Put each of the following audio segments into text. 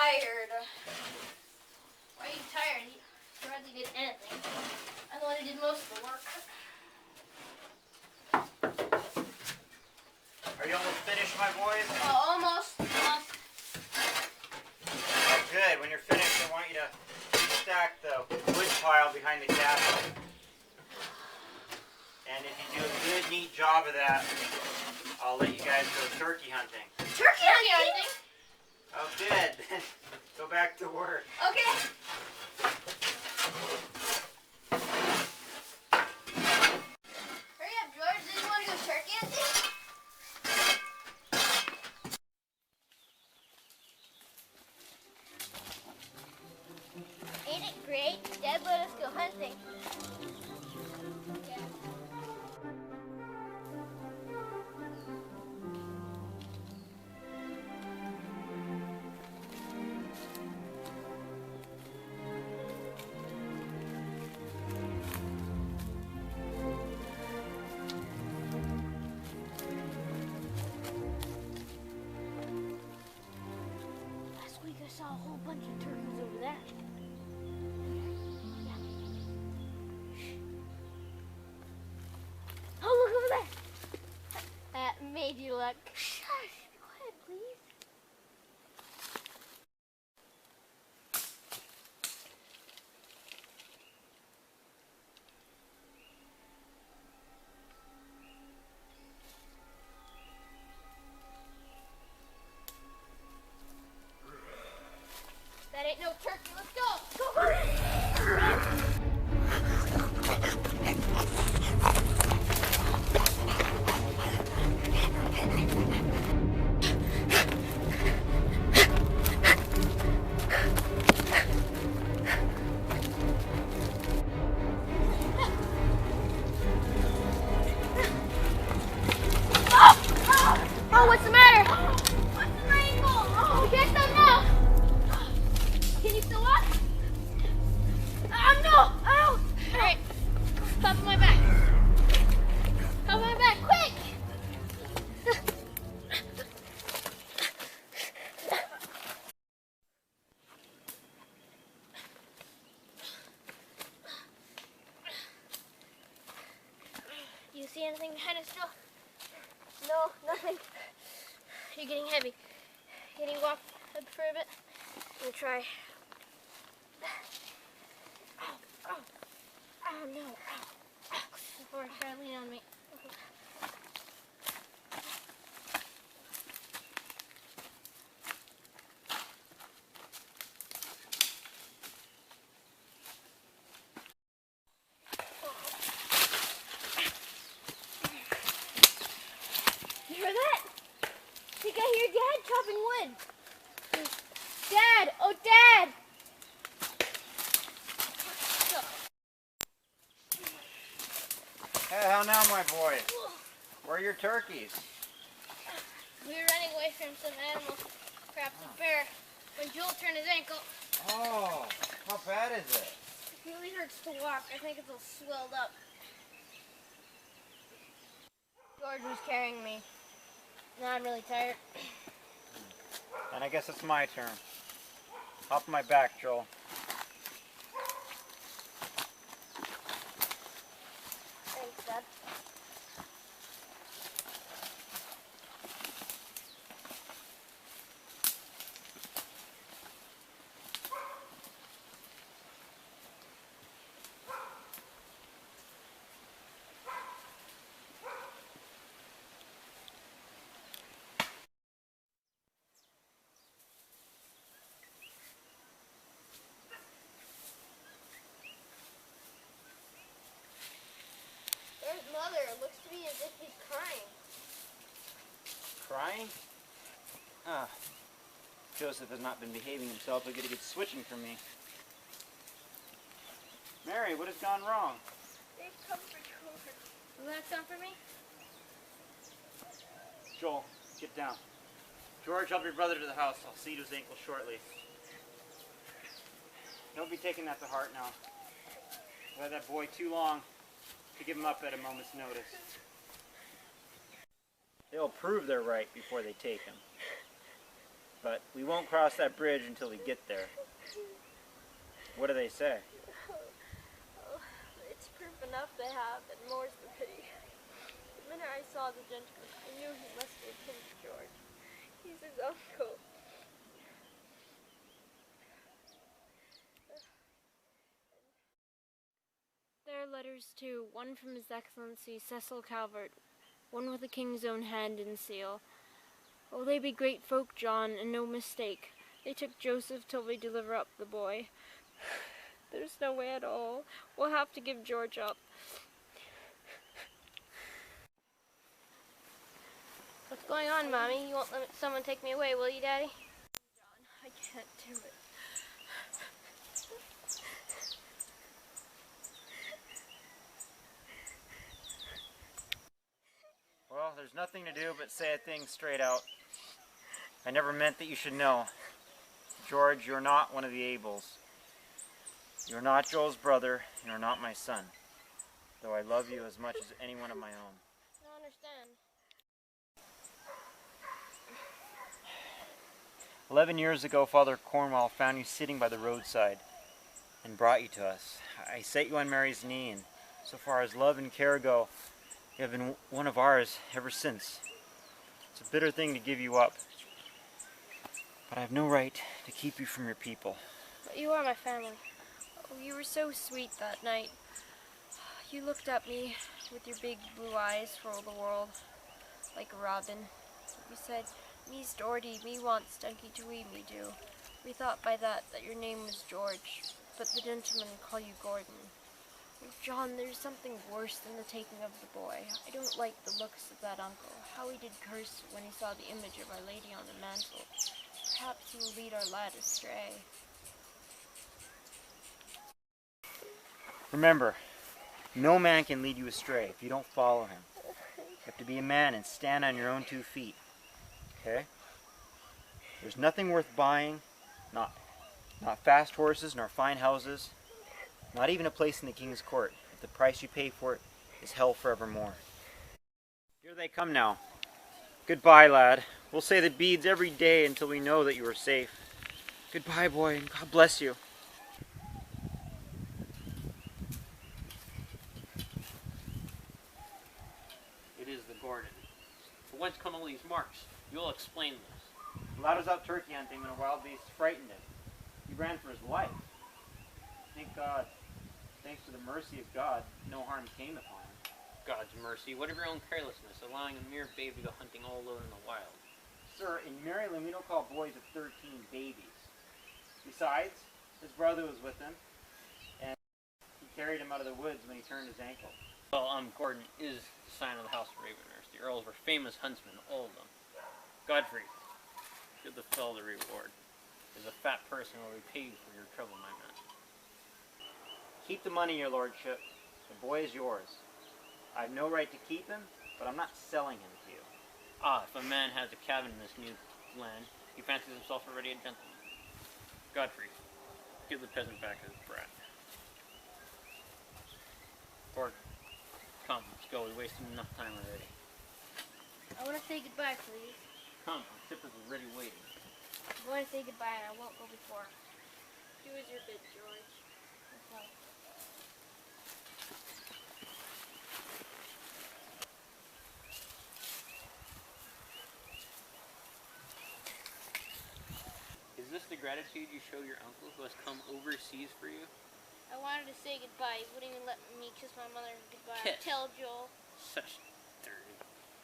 tired. Why are you tired? You hardly did anything. I'm the one who did most of the work. Are you almost finished, my boys? Almost. Good. When you're finished, I want you to stack the wood pile behind the cabin. And if you do a good, neat job of that, I'll let you guys go turkey hunting. Turkey hunting? Oh, good. Go back to work. Okay. Hurry up, George. Did you want to go turkey hunting? Ain't it great? Dad let us go hunting. Yeah. Last week I saw a whole bunch of turkeys over there. Oh, look over there. That made you look. Shush, be quiet, please. That ain't no turkey. Let's go. Go, go. Oh, what's the matter? What's the ankle? Oh, you can't stop now. Can you still walk? No! Ow! Alright, top of my back. Top of my back, quick! Do you see anything behind us, Joe? No, nothing. You're getting heavy. Can you walk up for a bit? I'm gonna try. Ow, no. Ow. Before I try to lean on me. You hear that? I think I hear Dad chopping wood. Dad! Oh, Dad! Hey, how now, my boy? Where are your turkeys? We were running away from some animal, perhaps a bear, when Joel turned his ankle. Oh, how bad is it? It really hurts to walk. I think it's all swelled up. George was carrying me. Now I'm really tired. And I guess it's my turn. Hop my back, Joel. Thanks, Dad. There's Mother. It looks to me as if he's crying. Crying? Ah, Joseph has not been behaving himself. He'll get a good switching from me. Mary, what has gone wrong? They've come for George. Will that come for me? Joel, get down. George, help your brother to the house. I'll see to his ankle shortly. Don't be taking that to heart now. I've had that boy too long to give him up at a moment's notice. They'll prove they're right before they take him. but we won't cross that bridge until we get there. What do they say? Oh, it's proof enough they have, and more's the pity. The minute I saw the gentleman, I knew he must be King George. He's his uncle. There are letters too, one from His Excellency Cecil Calvert, one with the King's own hand and seal. Oh, they be great folk, John, and no mistake. They took Joseph till they deliver up the boy. There's no way at all. We'll have to give George up. What's going on, Mommy? You won't let someone take me away, will you, Daddy? John, I can't do it. Well, there's nothing to do but say a thing straight out. I never meant that you should know. George, you're not one of the Abels. You're not Joel's brother, and you're not my son. Though I love you as much as anyone of my own. I don't understand. 11 years ago, Father Cornwall found you sitting by the roadside and brought you to us. I set you on Mary's knee, and so far as love and care go, you have been one of ours ever since. It's a bitter thing to give you up, but I have no right to keep you from your people. But you are my family. Oh, you were so sweet that night. You looked at me with your big blue eyes for all the world, like a robin. You said, "Me's Doherty, me wants Stunky to wee me do." We thought by that your name was George, but the gentlemen call you Gordon. Oh, John, there's something worse than the taking of the boy. I don't like the looks of that uncle. How he did curse when he saw the image of Our Lady on the mantle. Perhaps he will lead our lad astray. Remember, no man can lead you astray if you don't follow him. You have to be a man and stand on your own 2 feet. Okay? There's nothing worth buying, not fast horses nor fine houses, not even a place in the king's court, if the price you pay for it is hell forevermore. Here they come now. Goodbye, lad. We'll say the beads every day until we know that you are safe. Goodbye, boy, and God bless you. It is the Gordon. But whence come all these marks? You'll explain this. The lad was out turkey hunting when a wild beast frightened him. He ran for his life. Thank God. Thanks to the mercy of God, no harm came upon him. God's mercy. What of your own carelessness, allowing a mere babe to go hunting all alone in the wild? Sir, in Maryland we don't call boys of 13 babies. Besides, his brother was with him, and he carried him out of the woods when he turned his ankle. Well, Gordon is the sign of the House of Ravenhurst. The earls were famous huntsmen, all of them. Godfrey, give the fellow the reward. There's a fat person will repay you for your trouble, my man. Keep the money, your lordship. The boy is yours. I have no right to keep him, but I'm not selling him to you. Ah, if a man has a cabin in this new land, he fancies himself already a gentleman. Godfrey, give the peasant back his brat. Gordon, come, let's go. We wasted enough time already. I want to say goodbye, please. Come, the tip is already waiting. I'm going to say goodbye, and I won't go before. Do as you're bid, George. Okay. Is this the gratitude you show your uncle who has come overseas for you? I wanted to say goodbye. He wouldn't even let me kiss my mother goodbye. Kiss? Tell Joel. Such dirty.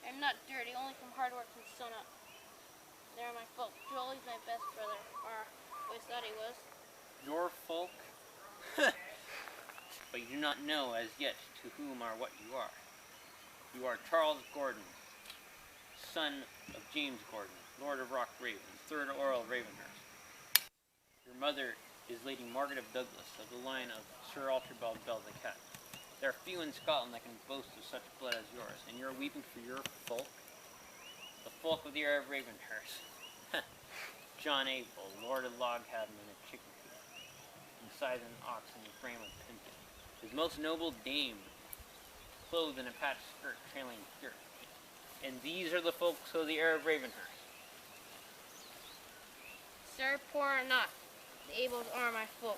I'm not dirty, only from hard work from sun up. They're my folk. Joel, he's my best brother. Or, always thought he was. Your folk? But you do not know as yet to whom or what you are. You are Charles Gordon, son of James Gordon, Lord of Rockhaven, 3rd Earl of Ravenhurst. Your mother is Lady Margaret of Douglas, of the line of Sir Archibald Bell the Cat. There are few in Scotland that can boast of such blood as yours, and you are weeping for your folk? The folk of the heir of Ravenhurst. John Abel, Lord of Loghaven and of Chickencoop, and scythe and ox in the frame of Pimpin. His most noble dame, clothed in a patched skirt trailing dirt. And these are the folks of the heir of Ravenhurst. sir, poor or not, the able are my folk.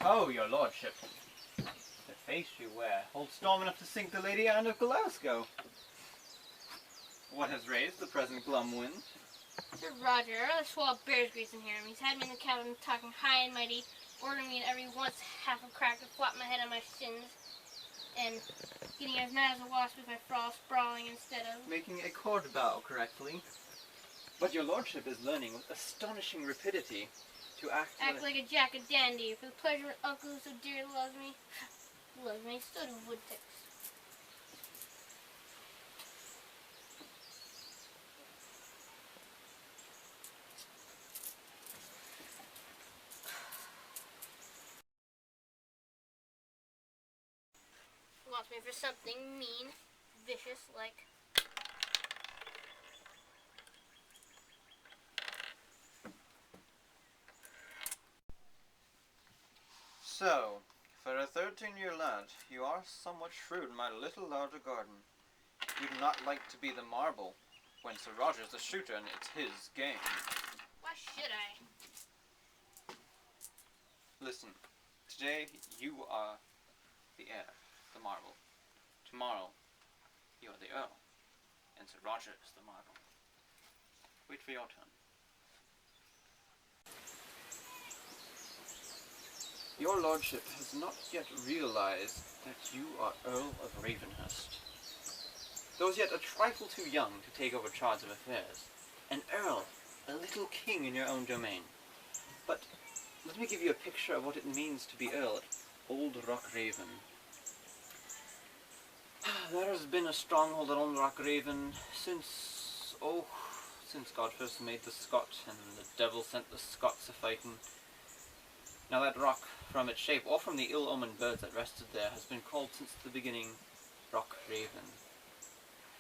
Oh, your lordship. The face you wear holds storm enough to sink the Lady Anne of Glasgow. What has raised the present glum wind? Sir Roger, the swell bears grease in here. He's had me in the cabin talking high and mighty, ordering me at every once half a crack to flop my head on my shins, and getting as mad as a wasp with my frost sprawling instead of... Making a cord bow correctly. But your lordship is learning with astonishing rapidity to act like a jack-a-dandy, for the pleasure of uncle who so dearly loves me. Loves me, so do wood ticks. Wants me for something mean, vicious, like... So, for a 13-year lad, you are somewhat shrewd, my little Lord of Gordon. You do not like to be the marble, when Sir Roger's the shooter and it's his game. Why should I? Listen, today you are the heir, the marble. Tomorrow, you are the earl, and Sir Roger is the marble. Wait for your turn. Your lordship has not yet realized that you are Earl of Ravenhurst. Though as yet a trifle too young to take over charge of affairs, an earl, a little king in your own domain. But let me give you a picture of what it means to be earl at Old Rock Raven. There has been a stronghold at Old Rock Raven since God first made the Scot, and the devil sent the Scots a-fighting. Now that rock, from its shape, or from the ill-omened birds that rested there, has been called since the beginning Rock Raven.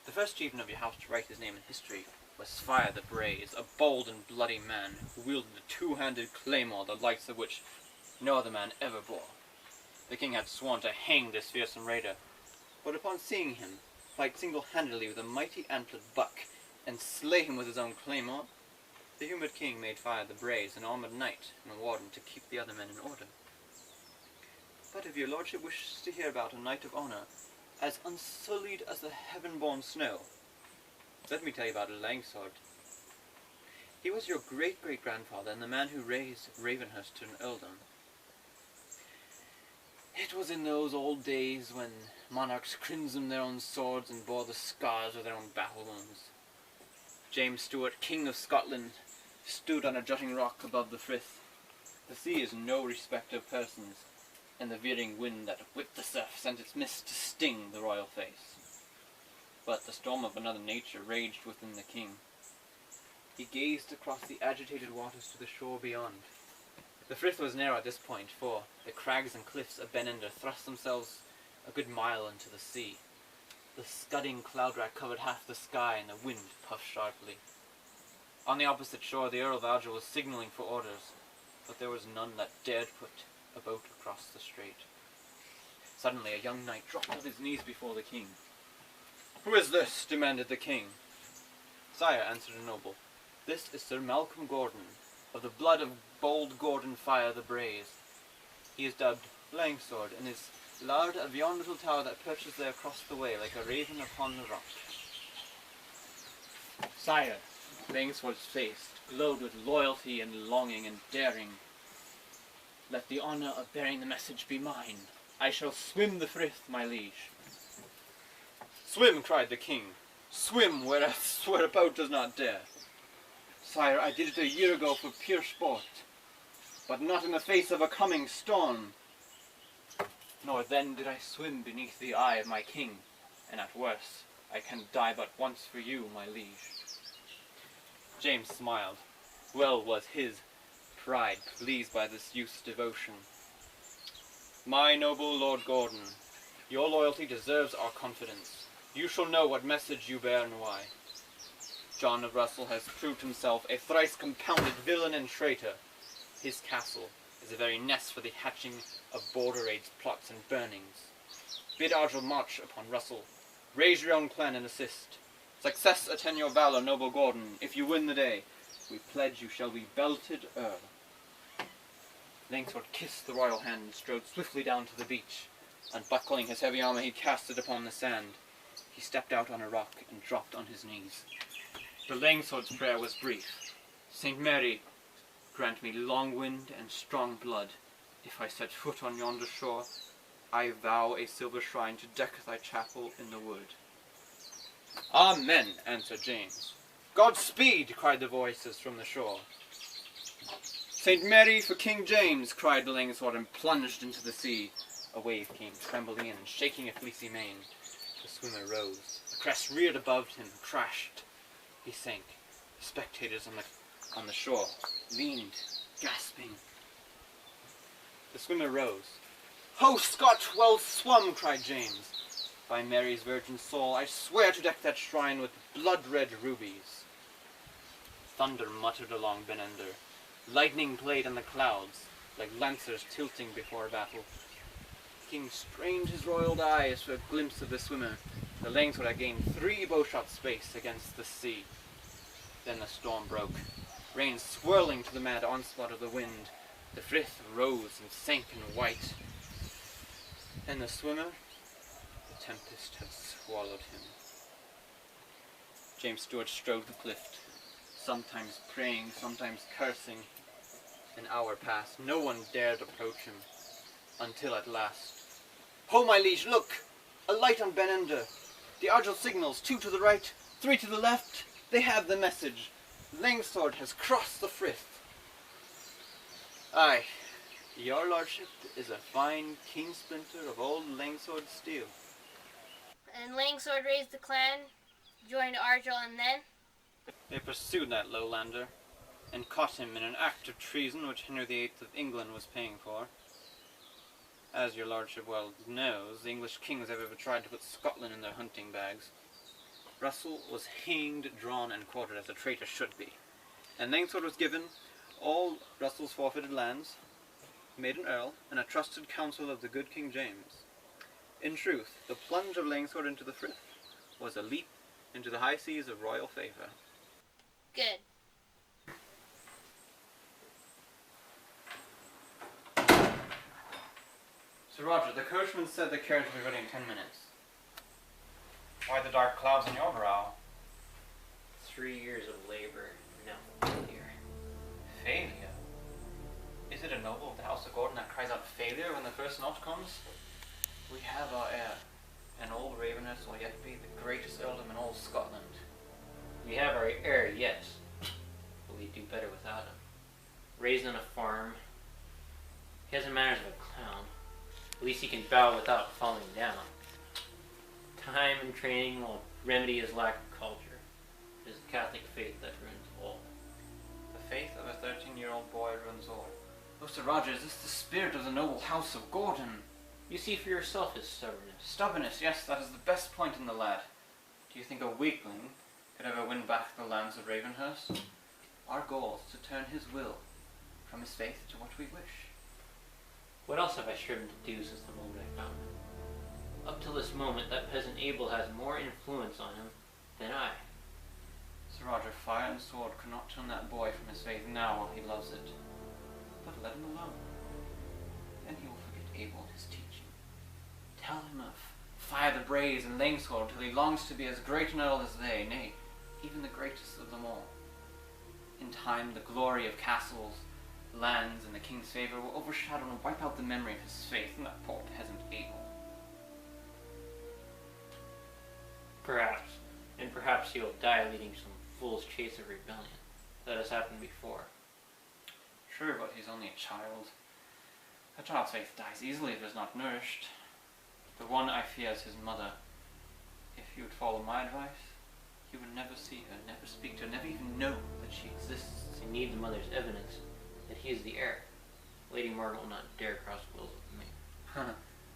The first chieftain of your house to write his name in history was Sire the Braze, a bold and bloody man who wielded a two-handed claymore, the likes of which no other man ever bore. The king had sworn to hang this fearsome raider, but upon seeing him fight single-handedly with a mighty antlered buck and slay him with his own claymore, the humoured king made Fire the Braze an armoured knight and a warden to keep the other men in order. But if your lordship wishes to hear about a knight of honour, as unsullied as the heaven-born snow, let me tell you about Langsword. He was your great-great-grandfather and the man who raised Ravenhurst to an earldom. It was in those old days when monarchs crimsoned their own swords and bore the scars of their own battle wounds. James Stuart, King of Scotland, stood on a jutting rock above the Frith. The sea is no respecter of persons, and the veering wind that whipped the surf sent its mist to sting the royal face. But the storm of another nature raged within the king. He gazed across the agitated waters to the shore beyond. The Frith was narrow at this point, for the crags and cliffs of Benender thrust themselves a good mile into the sea. The scudding cloud rack covered half the sky, and the wind puffed sharply. On the opposite shore, the Earl of Alger was signalling for orders, but there was none that dared put a boat across the strait. Suddenly, a young knight dropped on his knees before the king. "Who is this?" demanded the king. "Sire," answered a noble, "this is Sir Malcolm Gordon, of the blood of bold Gordon Fire the Braze. He is dubbed Langsword, and is lord of yon little tower that perches there across the way, like a raven upon the rock." "Sire," Langsword's face glowed with loyalty and longing and daring, "let the honour of bearing the message be mine. I shall swim the Frith, my liege." "Swim," cried the king. "Swim where a boat does not dare. Sire, I did it a year ago for pure sport, but not in the face of a coming storm. Nor then did I swim beneath the eye of my king, and at worst, I can die but once for you, my liege." James smiled. Well was his pride pleased by this youth's devotion. "My noble Lord Gordon, Your loyalty deserves our confidence. You shall know what message you bear and why. John of Russell has proved himself a thrice compounded villain and traitor. His castle is a very nest for the hatching of border raids, plots, and burnings. Bid Argyll march upon Russell. Raise your own clan and assist. Success attend your valor, noble Gordon. If you win the day, we pledge you shall be belted earl. Langsword kissed the royal hand and strode swiftly down to the beach. Unbuckling his heavy armor, he cast it upon the sand. He stepped out on a rock and dropped on his knees. The Langsword's prayer was brief. Saint Mary, grant me long wind and strong blood. If I set foot on yonder shore, I vow a silver shrine to deck thy chapel in the wood. Amen, answered James. Godspeed, cried the voices from the shore. Saint Mary for King James, cried the Langsword, and plunged into the sea. A wave came trembling in, shaking a fleecy mane. The swimmer rose. The crest reared above him, crashed. He sank. The spectators on the shore leaned, gasping. The swimmer rose. Ho, Scot, well swum, cried James. By Mary's virgin soul, I swear to deck that shrine with blood-red rubies. Thunder muttered along Ben Ender. Lightning played in the clouds, like lancers tilting before a battle. The king strained his royal eyes for a glimpse of the swimmer. The Langsword had gained 3 bowshot space against the sea. Then the storm broke, rain swirling to the mad onslaught of the wind. The frith rose and sank in white. And the swimmer, the tempest had swallowed him. James Stewart strode the cliff, sometimes praying, sometimes cursing. An hour passed. No one dared approach him, until at last. Ho, my liege, look! A light on Ben Ender. The Argyll signals, 2 to the right, 3 to the left. They have the message. Langsword has crossed the frith. Aye, your lordship is a fine keen splinter of old Langsword steel. And Langsword raised the clan, joined Argyll, and then? They pursued that lowlander, and caught him in an act of treason which Henry VIII of England was paying for. As your lordship well knows, the English kings have ever tried to put Scotland in their hunting bags. Russell was hanged, drawn, and quartered as a traitor should be, and Langsword was given all Russell's forfeited lands, made an earl, and a trusted counsel of the good King James. In truth, the plunge of Langsword into the frith was a leap into the high seas of royal favour. Good. Sir Roger, the coachman said the carriage will be ready in 10 minutes. Why the dark clouds on your brow? 3 years of labor, no failure. Failure? Is it a noble of the House of Gordon that cries out failure when the first note comes? We have our heir, and old Ravenhurst will yet be the greatest earldom in all Scotland. We have our heir, yes, but we do better without him. Raised on a farm, he has the manners of a clown. At least he can bow without falling down. Time and training will remedy his lack of culture. It is the Catholic faith that ruins all. The faith of a 13-year-old boy ruins all. Oh, Sir Roger, is this the spirit of the noble House of Gordon? You see for yourself his stubbornness. Stubbornness, yes, that is the best point in the lad. Do you think a weakling could ever win back the lands of Ravenhurst? Our goal is to turn his will from his faith to what we wish. What else have I striven to do since the moment I found him? Up till this moment, that peasant Abel has more influence on him than I. Sir Roger, fire and sword could not turn that boy from his faith now while he loves it. But let him alone. Then he will forget Abel and his teaching. Tell him of fire the braes and Langsword till he longs to be as great an earl as they, nay, even the greatest of them all. In time, the glory of castles, lands, and the king's favour will overshadow and wipe out the memory of his faith and that poor peasant Abel. Perhaps. And perhaps he will die leading some fool's chase of rebellion. That has happened before. True, but he's only a child. A child's faith dies easily if it is not nourished. The one I fear is his mother. If you would follow my advice, you would never see her, never speak to her, never even know that she exists. He needs the mother's evidence that he is the heir. Lady Margaret will not dare cross wills with me.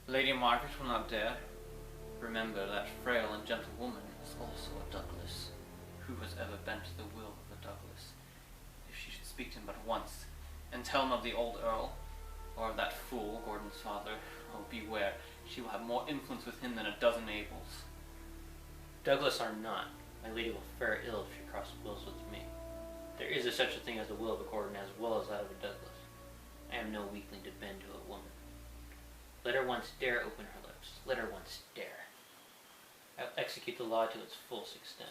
Lady Margaret will not dare. Remember that frail and gentle woman is also a Douglas. Who has ever bent the will of a Douglas? If she should speak to him but once, and tell him of the old Earl, or of that fool, Gordon's father, oh, beware, she will have more influence with him than a dozen Abels. Douglas or not, my lady will fare ill if she crosses wills with me. There is a such a thing as the will of a Gordon as well as that of a Douglas. I am no weakling to bend to a woman. Let her once dare open her lips. Let her once dare. I'll execute the law to its fullest extent.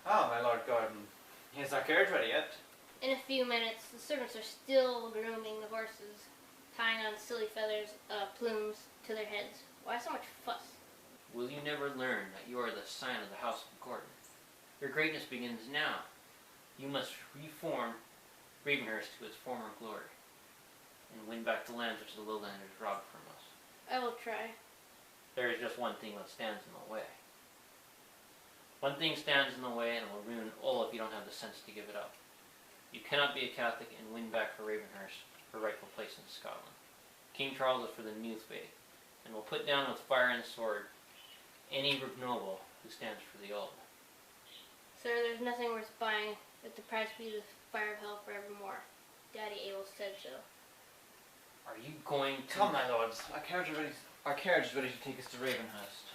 Ah, my Lord Gordon. Is our carriage ready yet? In a few minutes, the servants are still grooming the horses, tying on silly feathers, plumes to their heads. Why so much fuss? Will you never learn that you are the sign of the house of Gordon? Your greatness begins now. You must reform Ravenhurst to its former glory, and win back the lands which the lowlanders robbed from us. I will try. There is just one thing that stands in the way. One thing stands in the way and will ruin all if you don't have the sense to give it up. You cannot be a Catholic and win back for Ravenhurst her rightful place in Scotland. King Charles is for the new faith, and will put down with fire and sword any noble who stands for the old. Sir, there's nothing worth buying if the price be the fire of hell forevermore. Daddy Abel said so. Are you going to... Come, my lords. Our carriage is ready to take us to Ravenhurst.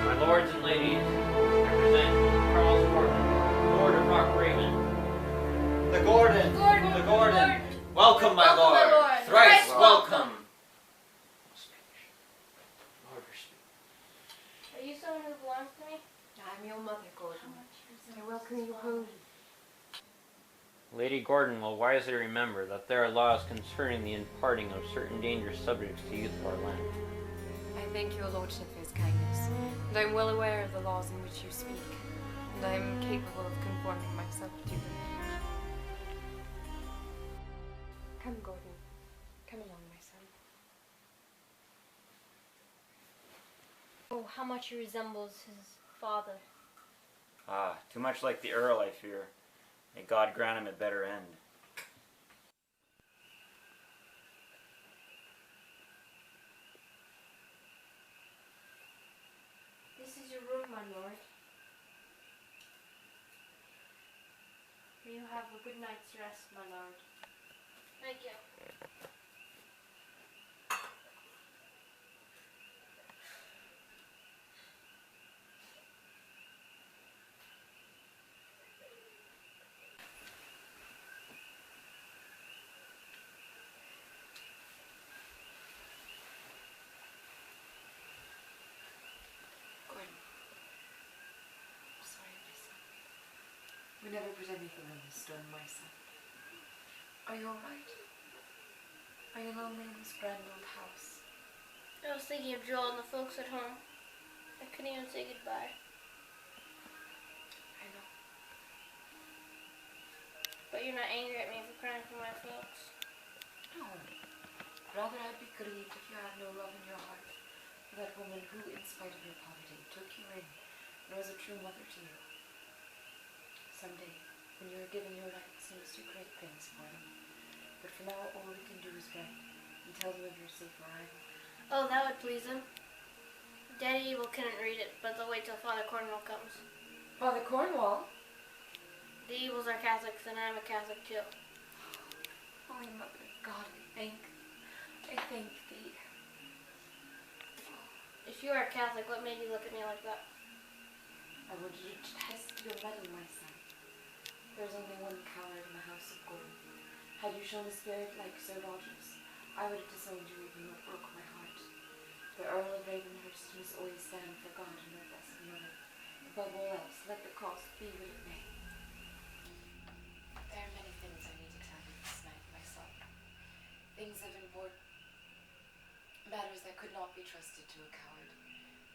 My lords and ladies, I present Charles Gordon, Lord of Rock Raven. The Gordon! Gordon! The Gordon! Welcome, my Welcome, lord! my lord. Thrice Thrice welcome! Lord, or speak. Are you someone who belongs to me? I'm your mother, Gordon. I welcome you home. Lady Gordon will wisely remember that there are laws concerning the imparting of certain dangerous subjects to youth of our land. I thank your lordship for his kindness, and I am well aware of the laws in which you speak, and I am capable of conforming myself to them. Come, Gordon. Come along, my son. Oh, how much he resembles his father. Ah, too much like the Earl, I fear. May God grant him a better end. This is your room, my lord. May you have a good night's rest, my lord. Thank you. Gordon. I'm sorry, my son. We never put anything on this stone, my son. Are you alright? Are you lonely in this grand old house? I was thinking of Joel and the folks at home. I couldn't even say goodbye. I know. But you're not angry at me for crying for my folks. No. Rather, I'd be grieved if you had no love in your heart for that woman who, in spite of your poverty, took you in and was a true mother to you. Someday, when you are given your rights, he must do great things for them. But for now, all we can do is write and tell them of your safe arrival. Oh, that would please him. Daddy Abel couldn't read it, but they'll wait till Father Cornwall comes. Father Cornwall? The Abels are Catholics, and I'm a Catholic too. Holy Mother of God, I thank thee. If you are a Catholic, what made you look at me like that? I wanted to test your mettle, my son. There's only one coward in the house of Gordon. Had you shown a spirit like Sir Roger's, I would have disowned you even though it broke my heart. The Earl of Ravenhurst must always stand for God and our blessed mother. Above all else, let the cost be what it may. There are many things I need to tell you this night, my son. Things of import, matters that could not be trusted to a coward.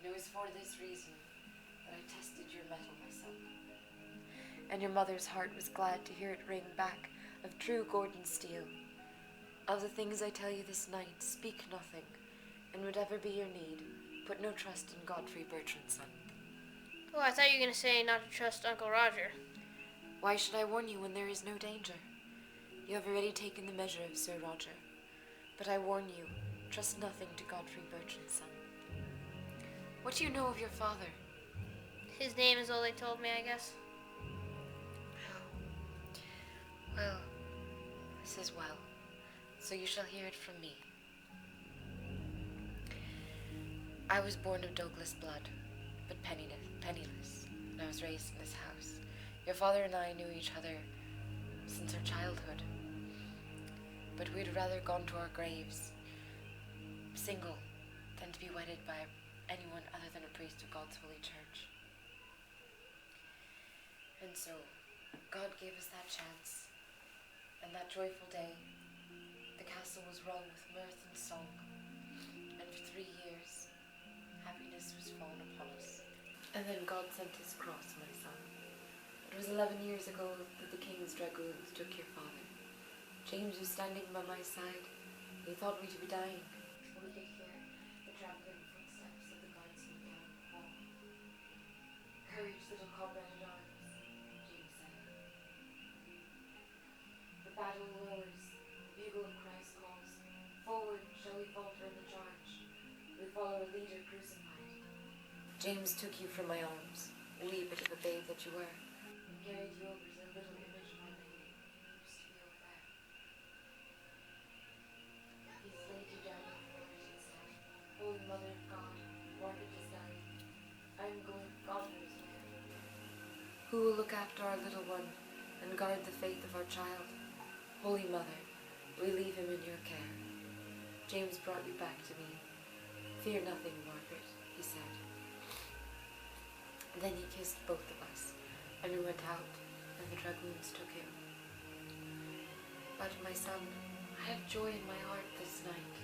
And it was for this reason but I tested your mettle, my son. And your mother's heart was glad to hear it ring back of true Gordon steel. Of the things I tell you this night, speak nothing, and whatever be your need, put no trust in Godfrey Bertrand's son. Oh, I thought you were going to say not to trust Uncle Roger. Why should I warn you when there is no danger? You have already taken the measure of Sir Roger. But I warn you, trust nothing to Godfrey Bertrand's son. What do you know of your father? His name is all they told me, I guess. Well, this is well, so you shall hear it from me. I was born of Douglas blood, but penniless, and I was raised in this house. Your father and I knew each other since our childhood, but we'd rather gone to our graves single than to be wedded by anyone other than a priest of God's holy church. And so, God gave us that chance, and that joyful day, the castle was rung with mirth and song, and for 3 years, happiness was fallen upon us. And then God sent his cross, my son. It was 11 years ago that the king's dragoons took your father. James was standing by my side. He thought me to be dying. We could hear the trampling footsteps of the guardsmen down the hall. Courage, little comrade at arms, James said. The battle roars, the bugle cries calls. Forward shall we falter in the charge. We follow a leader crucified. James took you from my arms, wee bit of a babe that you were, and carried you over to the little image of my lady, who used to be over there. He's laid you down before it instead. Holy Mother of God, Margaret is dying. I'm going God knows where. Who will look after our little one and guard the faith of our child? Holy Mother, we leave him in your care. James brought you back to me. Fear nothing, Margaret, he said. Then he kissed both of us, and we went out, and the dragoons took him. But, my son, I have joy in my heart this night,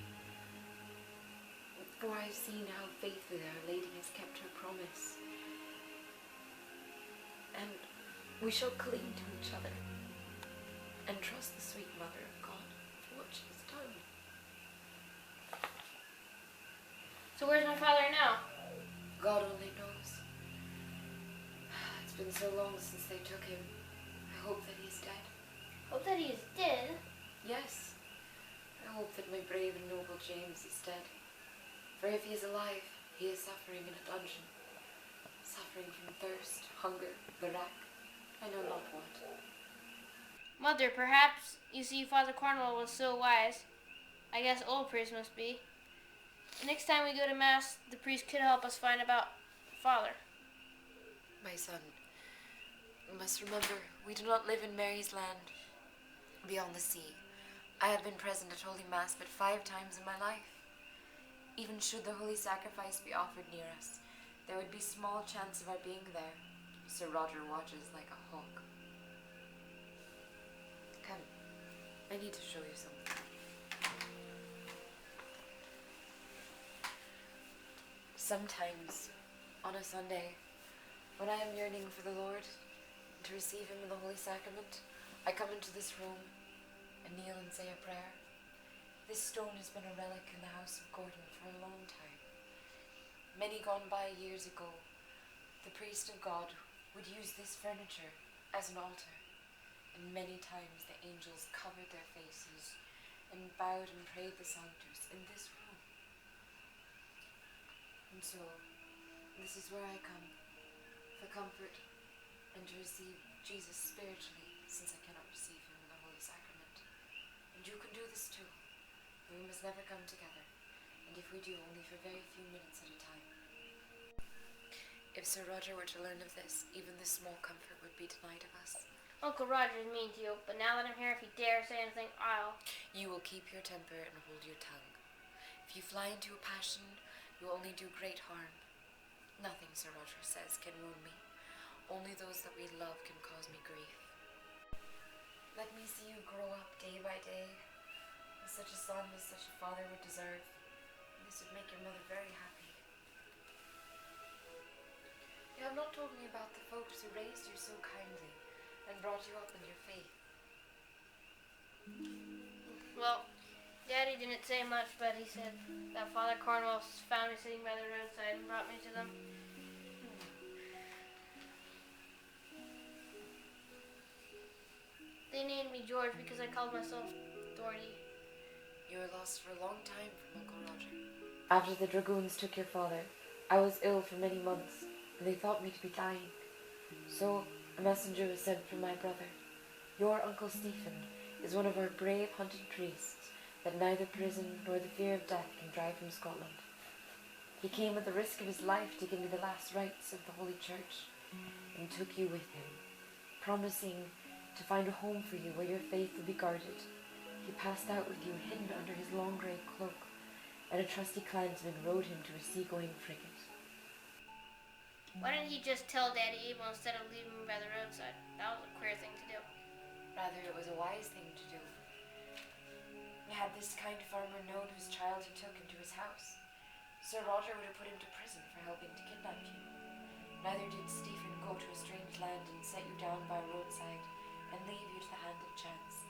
for I have seen how faithfully Our Lady has kept her promise. And we shall cling to each other, and trust the sweet Mother of God for what she has done. So where's my father now? God only knows. It's been so long since they took him. I hope that he's dead. Hope that he is dead. Yes. I hope that my brave and noble James is dead. For if he is alive, he is suffering in a dungeon. Suffering from thirst, hunger, barack, I know not what. Mother, perhaps you see Father Cornwall was so wise. I guess all priests must be. Next time we go to Mass, the priest could help us find about Father. My son, you must remember, we do not live in Mary's land, beyond the sea. I have been present at Holy Mass but 5 times in my life. Even should the Holy Sacrifice be offered near us, there would be small chance of our being there. Sir Roger watches like a hawk. Come, I need to show you something. Sometimes, on a Sunday, when I am yearning for the Lord, to receive him in the Holy Sacrament, I come into this room and kneel and say a prayer. This stone has been a relic in the house of Gordon for a long time. Many gone by years ago, the priest of God would use this furniture as an altar, and many times the angels covered their faces and bowed and prayed the Sanctus in this room. And so, this is where I come, for comfort and to receive Jesus spiritually, since I cannot receive him in the Holy Sacrament. And you can do this too, but we must never come together, and if we do, only for very few minutes at a time. If Sir Roger were to learn of this, even this small comfort would be denied of us. Uncle Roger is mean to you, but now that I'm here, if you dare say anything, I'll... You will keep your temper and hold your tongue. If you fly into a passion, you will only do great harm. Nothing, Sir Roger says, can wound me. Only those that we love can cause me grief. Let me see you grow up day by day, as such a son as such a father would deserve. This would make your mother very happy. You have not told me about the folks who raised you so kindly and brought you up in your faith. Well, Daddy didn't say much, but he said that Father Cornwell found me sitting by the roadside and brought me to them. They named me George because I called myself Doherty. You were lost for a long time from Uncle Roger. After the dragoons took your father, I was ill for many months, and they thought me to be dying. So a messenger was sent from my brother. Your Uncle Stephen is one of our brave hunted priests that neither prison nor the fear of death can drive from Scotland. He came at the risk of his life to give me the last rites of the Holy Church, and took you with him, promising to find a home for you where your faith will be guarded. He passed out with you hidden under his long grey cloak, and a trusty clansman rowed him to a sea-going frigate. Why didn't he just tell Daddy Abel instead of leaving me by the roadside? That was a queer thing to do. Rather, it was a wise thing to do. Had this kind farmer known whose child he took into his house, Sir Roger would have put him to prison for helping to kidnap you. Neither did Stephen go to a strange land and set you down by a roadside and leave you to the hand of chance.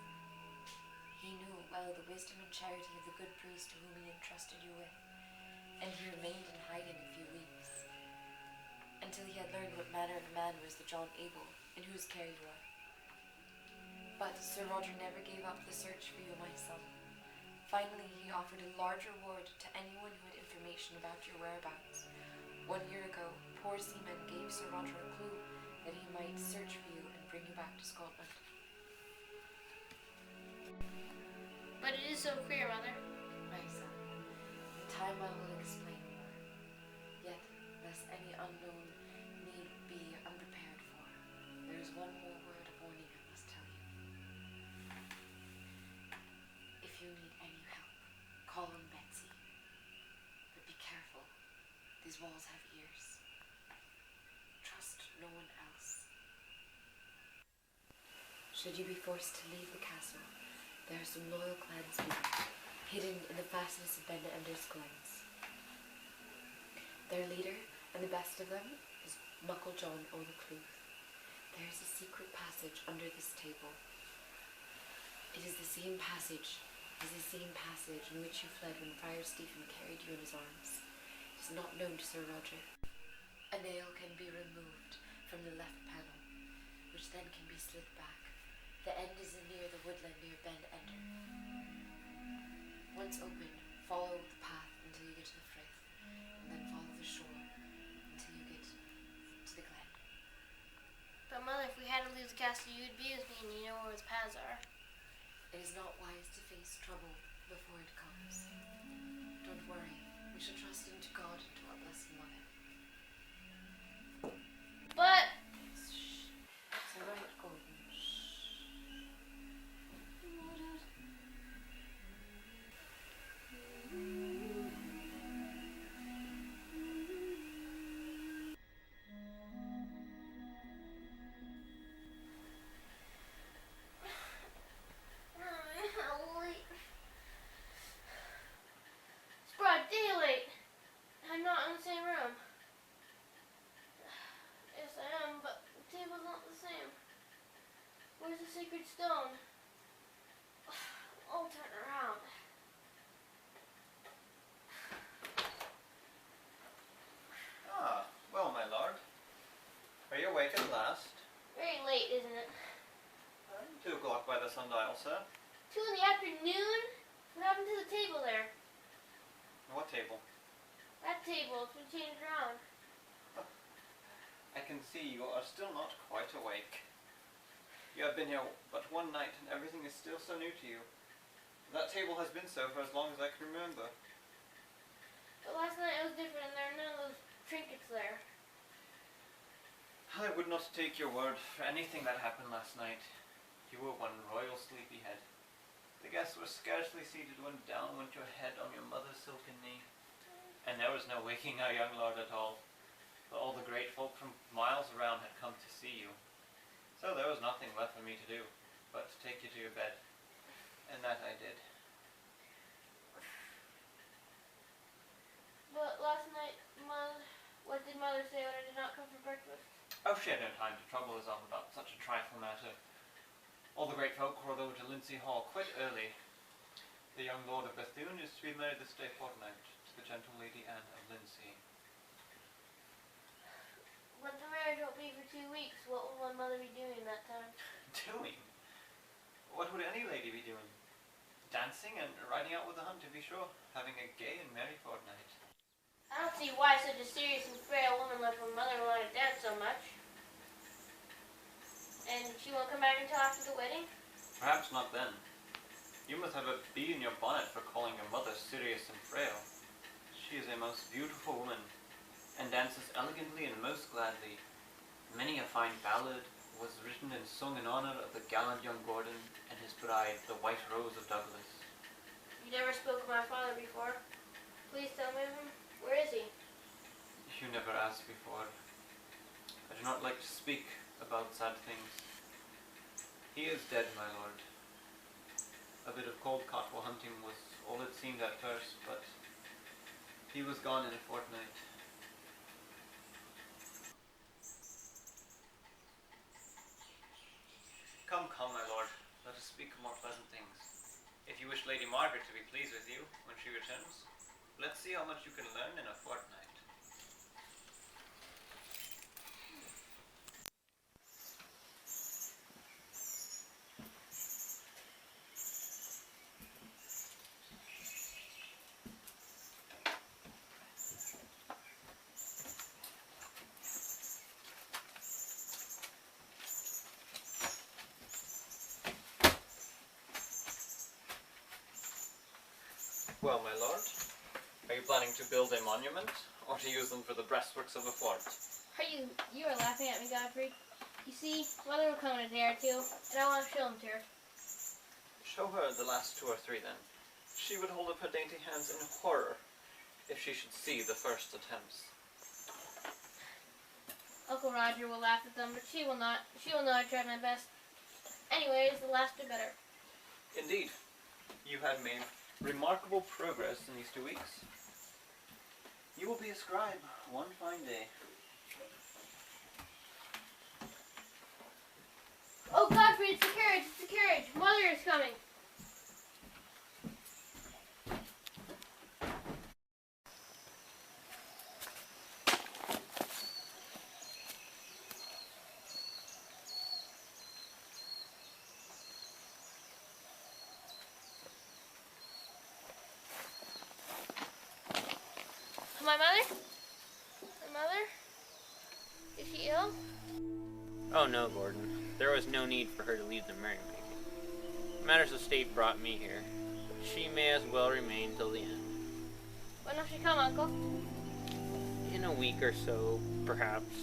He knew well the wisdom and charity of the good priest to whom he entrusted you with, and he remained in hiding a few weeks, until he had learned what manner of man was the John Abel in whose care you are. But Sir Roger never gave up the search for you, my son. Finally, he offered a large reward to anyone who had information about your whereabouts. 1 year ago, poor seamen gave Sir Roger a clue that he might search for you and bring you back to Scotland. But it is so queer, Mother. My son, in time I will explain more. Yet, lest any unknown need be unprepared for, there is one more word of warning I must tell you. If you need any help, call on Betsy. But be careful. These walls have ears. Trust no one else. Should you be forced to leave the castle, there are some loyal clansmen hidden in the fastness of Ben Ender's glens. Their leader, and the best of them, is Muckle John O'Cluth. There is a secret passage under this table. It is the same passage in which you fled when Friar Stephen carried you in his arms. It is not known to Sir Roger. A nail can be removed from the left panel, which then can be slid back. The end is near the woodland near Ben Ender. Once open, follow the path until you get to the frith, and then follow the shore until you get to the glen. But Mother, if we had to leave the castle, you'd be with me and you know where the paths are. It is not wise to face trouble before it comes. Don't worry, we shall trust into God and to our Blessed Mother. But Shh. It's all right, Gordon. Shh. it's broad daylight. I'm not in the same room. Yes, I am, but the table's not the same. Where's the sacred stone? I'll turn around. Ah, well, my lord. Are you awake at last? Very late, isn't it? 2 o'clock by the sundial, sir. 2 in the afternoon? What happened to the table there? What table? That table, it's been changed around. I can see you are still not quite awake. You have been here but 1 night and everything is still so new to you. That table has been so for as long as I can remember. But last night it was different and there are none of those trinkets there. I would not take your word for anything that happened last night. You were one royal sleepyhead. The guests were scarcely seated when down went your head on your mother's silken knee. And there was no waking our young lord at all, for all the great folk from miles around had come to see you. So there was nothing left for me to do, but to take you to your bed. And that I did. But last night, Mother, What did Mother say when I did not come for breakfast? Oh, she had no time to trouble herself about such a trifle matter. All the great folk rode over to Lindsay Hall quite early. The young Lord of Bethune is to be married this day fortnight to the gentle Lady Anne of Lindsay. But the marriage won't be for 2 weeks. What will my mother be doing that time? Doing? What would any lady be doing? Dancing and riding out with the hunt, to be sure. Having a gay and merry fortnight. I don't see why such a serious and frail woman like my mother would want to dance so much. And she won't come back until after the wedding? Perhaps not then. You must have a bee in your bonnet for calling your mother serious and frail. She is a most beautiful woman, and dances elegantly and most gladly. Many a fine ballad was written and sung in honour of the gallant young Gordon and his bride, the White Rose of Douglas. You never spoke of my father before. Please tell me of him. Where is he? You never asked before. I do not like to speak about sad things. He is dead, my lord. A bit of cold cottle hunting was all it seemed at first, but he was gone in a fortnight. Come, come, my lord. Let us speak of more pleasant things. If you wish Lady Margaret to be pleased with you when she returns, let's see how much you can learn in a fortnight. Well, my lord, are you planning to build a monument, or to use them for the breastworks of a fort? You are laughing at me, Godfrey. You see, Mother will come in a day or two, and I want to show them to her. Show her the last 2 or 3, then. She would hold up her dainty hands in horror if she should see the first attempts. Uncle Roger will laugh at them, but she will not. She will know I tried my best. Anyways, the last are better. Indeed, you had made remarkable progress in these 2 weeks. You will be a scribe one fine day. Oh, Godfrey, it's the carriage! It's the carriage! Mother is coming! My mother? My mother? Is she ill? Oh no, Gordon. There was no need for her to leave the merrymaking. Matters of state brought me here. She may as well remain till the end. When will she come, Uncle? In a week or so, perhaps.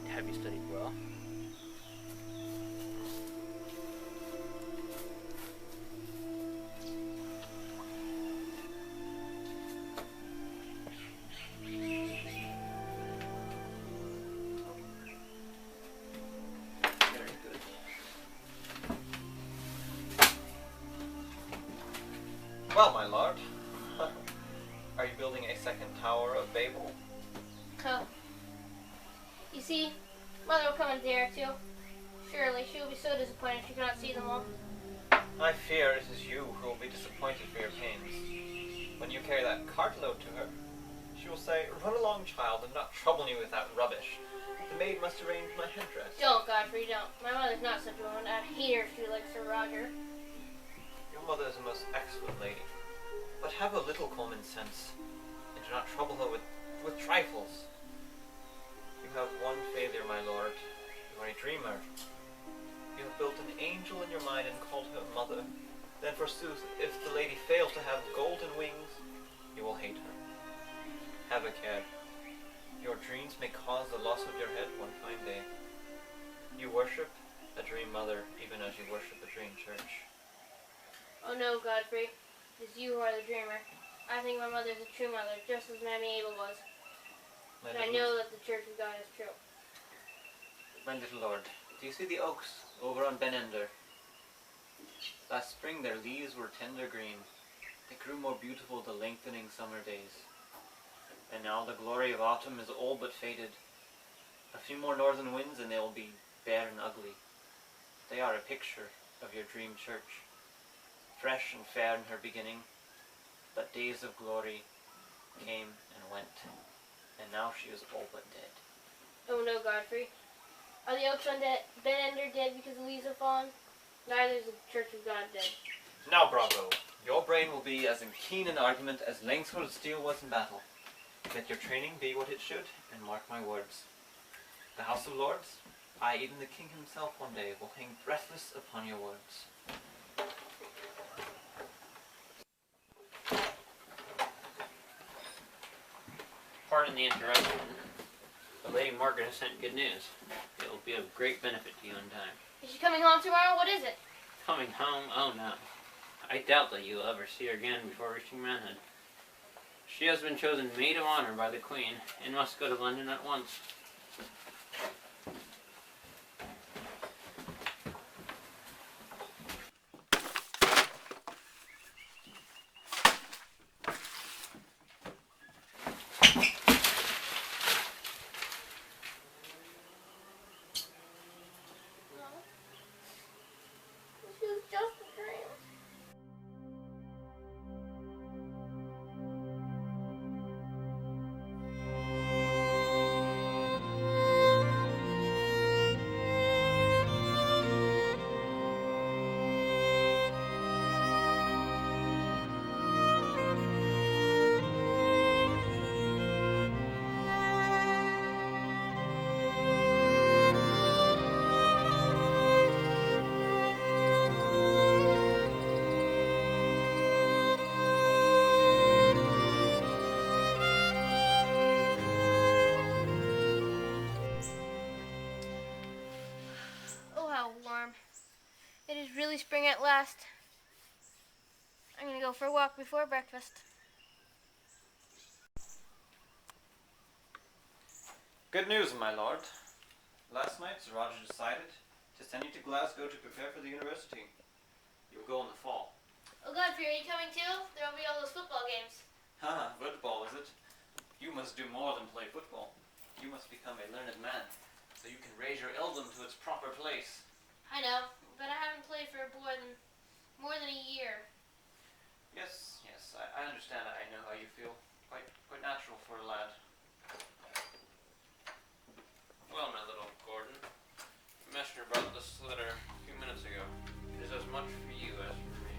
Have you studied well? Well, my lord, are you building a second Tower of Babel? Oh. You see, Mother will come in a day or two. Surely she will be so disappointed she cannot see them all. I fear it is you who will be disappointed for your pains. When you carry that cartload to her, she will say, "Run along, child, and not trouble me with that rubbish. The maid must arrange my headdress." Don't, Godfrey, don't. My mother's not such a woman. I'd hate her if she likes Sir Roger. Your mother is a most excellent lady, but have a little common sense, and do not trouble her with trifles. You have one failure, my lord. You are a dreamer. You have built an angel in your mind and called her mother. Then, forsooth, if the lady fails to have golden wings, you will hate her. Have a care. Your dreams may cause the loss of your head one fine day. You worship a dream mother even as you worship a dream church. Oh no, Godfrey. It's you who are the dreamer. I think my mother's a true mother, just as Mammy Abel was. And I know that the Church of God is true. My little lord, do you see the oaks over on Ben Ender? Last spring their leaves were tender green. They grew more beautiful the lengthening summer days. And now the glory of autumn is all but faded. A few more northern winds and they will be bare and ugly. They are a picture of your dream church, fresh and fair in her beginning, but days of glory came and went, and now she is all but dead. Oh no, Godfrey. Are the oaks on Ben Ender dead because the leaves have fallen? Neither is the Church of God dead. Now, Bravo, your brain will be as keen in argument as Langsford steel was in battle. Let your training be what it should, and mark my words. The House of Lords, I, even the King himself one day, will hang breathless upon your words. Pardon the interruption. The Lady Margaret has sent good news. It will be of great benefit to you in time. Is she coming home tomorrow? What is it? Coming home? Oh no. I doubt that you will ever see her again before reaching manhood. She has been chosen maid of honor by the Queen and must go to London at once. This is just a dream. Oh, how warm. It is really spring at last. I'm going to go for a walk before breakfast. Good news, my lord. Last night, Sir Roger decided to send you to Glasgow to prepare for the university. You'll go in the fall. Oh, Godfrey, are you coming too? There will be all those football games. Haha, football, is it? You must do more than play football. You must become a learned man, so you can raise your eldom to its proper place. I know, but I haven't played for more than a year. Yes, I understand. I know how you feel. Quite natural for a lad. Well, my little Gordon, the messenger brought this letter a few minutes ago. It is as much for you as for me.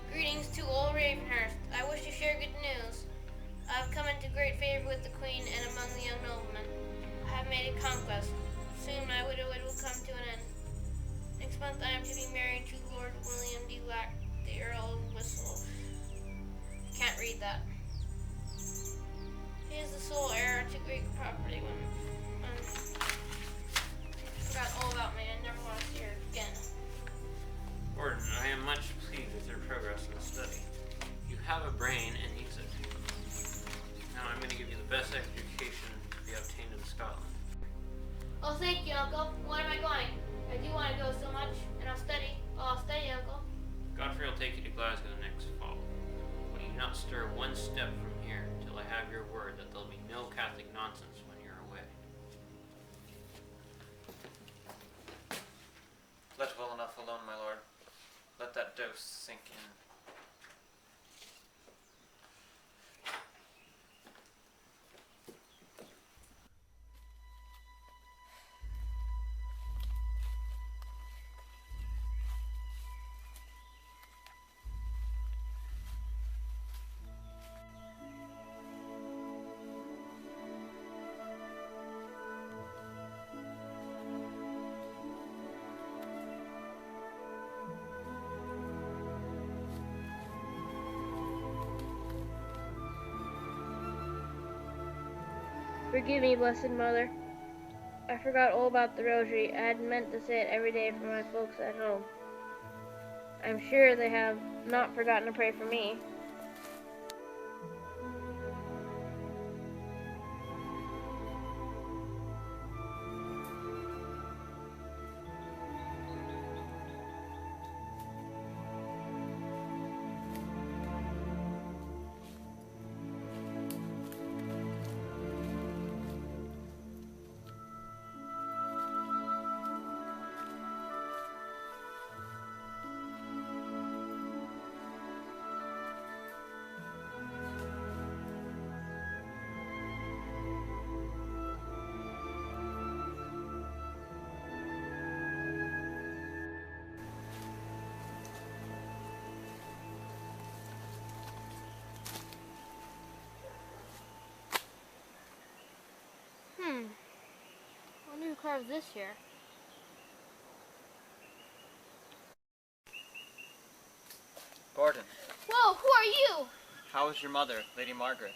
Greetings to old Ravenhurst. I wish to share good news. I have come into great favor with the Queen and among the young noblemen. I have made a conquest. Soon my widowhood will come to an end. Next month I am to be married to Lord William de Lack, the Earl of Whistle. Can't read that. He is the sole heir to great property. Forgot all about me. I never want to see her again. Gordon, I am much pleased with your progress in the study. You have a brain and use it. Now I'm going to give you the best education to be obtained in Scotland. Oh, thank you, Uncle. When am I going? I do want to go so much, and I'll study. Oh, I'll study, Uncle. Godfrey will take you to Glasgow next fall. But you not stir one step from here till I have your word that there'll be no Catholic nonsense when you're away. Let well enough alone, my lord. Let that dose sink in. Forgive me, Blessed Mother. I forgot all about the rosary. I had meant to say it every day for my folks at home. I'm sure they have not forgotten to pray for me. carves this here? Gordon, Whoa, who are you? how is your mother, Lady Margaret?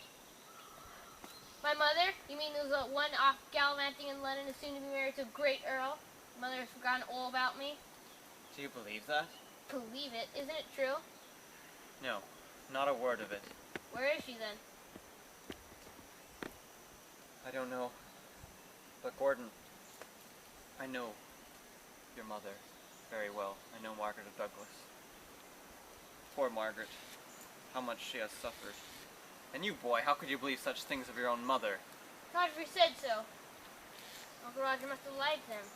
My mother? You mean there's one off gallivanting in London is soon to be married to a great earl? Mother has forgotten all about me? Do you believe that? Believe it. Isn't it true? No, not a word of it. Where is she then? I don't know. But Gordon, I know your mother very well. I know Margaret of Douglas. Poor Margaret. How much she has suffered. And you, boy, how could you believe such things of your own mother? Godfrey said so. Uncle Roger must have lied to him.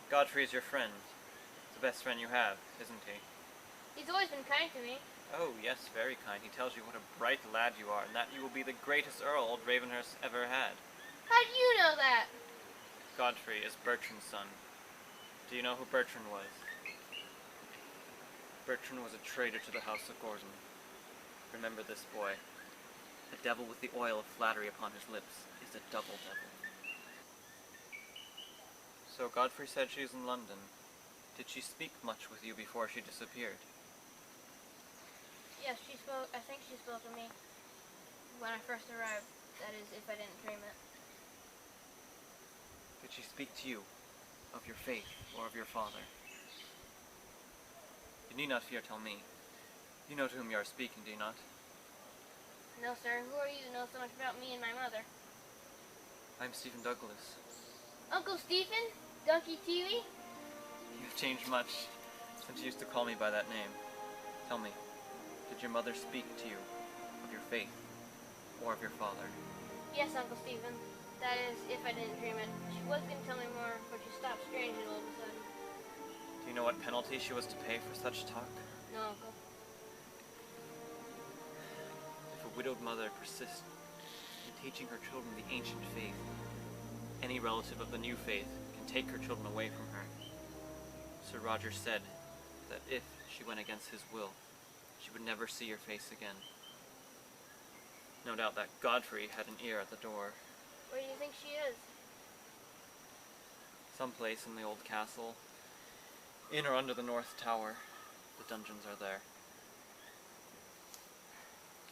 Godfrey is your friend. The best friend you have, isn't he? He's always been kind to me. Oh, yes, very kind. He tells you what a bright lad you are, and that you will be the greatest earl old Ravenhurst ever had. How do you know that? Godfrey is Bertrand's son. Do you know who Bertrand was? Bertrand was a traitor to the house of Gordon. Remember this, boy. The devil with the oil of flattery upon his lips is a double devil. So Godfrey said she is in London. Did she speak much with you before she disappeared? Yes, she spoke. I think she spoke to me when I first arrived. That is, if I didn't dream it. Did she speak to you of your faith or of your father? You need not fear tell me. You know to whom you are speaking, do you not? No, sir. Who are you to know so much about me and my mother? I'm Stephen Douglas. Uncle Stephen? Donkey Teely? You've changed much since you used to call me by that name. Tell me, did your mother speak to you of your faith or of your father? Yes, Uncle Stephen. That is, if I didn't dream it. She was going to tell me more, but she stopped strangely all of a sudden. Do you know what penalty she was to pay for such talk? No, Uncle. If a widowed mother persists in teaching her children the ancient faith, any relative of the new faith can take her children away from her. Sir Roger said that if she went against his will, she would never see your face again. No doubt that Godfrey had an ear at the door. Where do you think she is? Someplace in the old castle, in or under the north tower. The dungeons are there.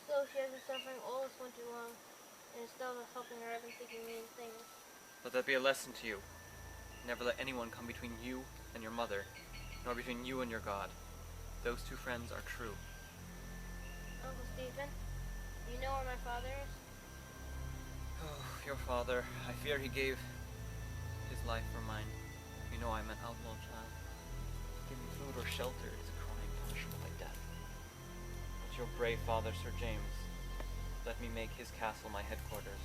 So she has been suffering all this winter long, and instead of helping her, I've been thinking mean things. Let that be a lesson to you. Never let anyone come between you and your mother, nor between you and your God. Those two friends are true. Uncle Stephen, you know where my father is? Oh, your father. I fear he gave his life for mine. You know I'm an outlaw child. Give me food or shelter is a crime punishable by death. But your brave father, Sir James, let me make his castle my headquarters.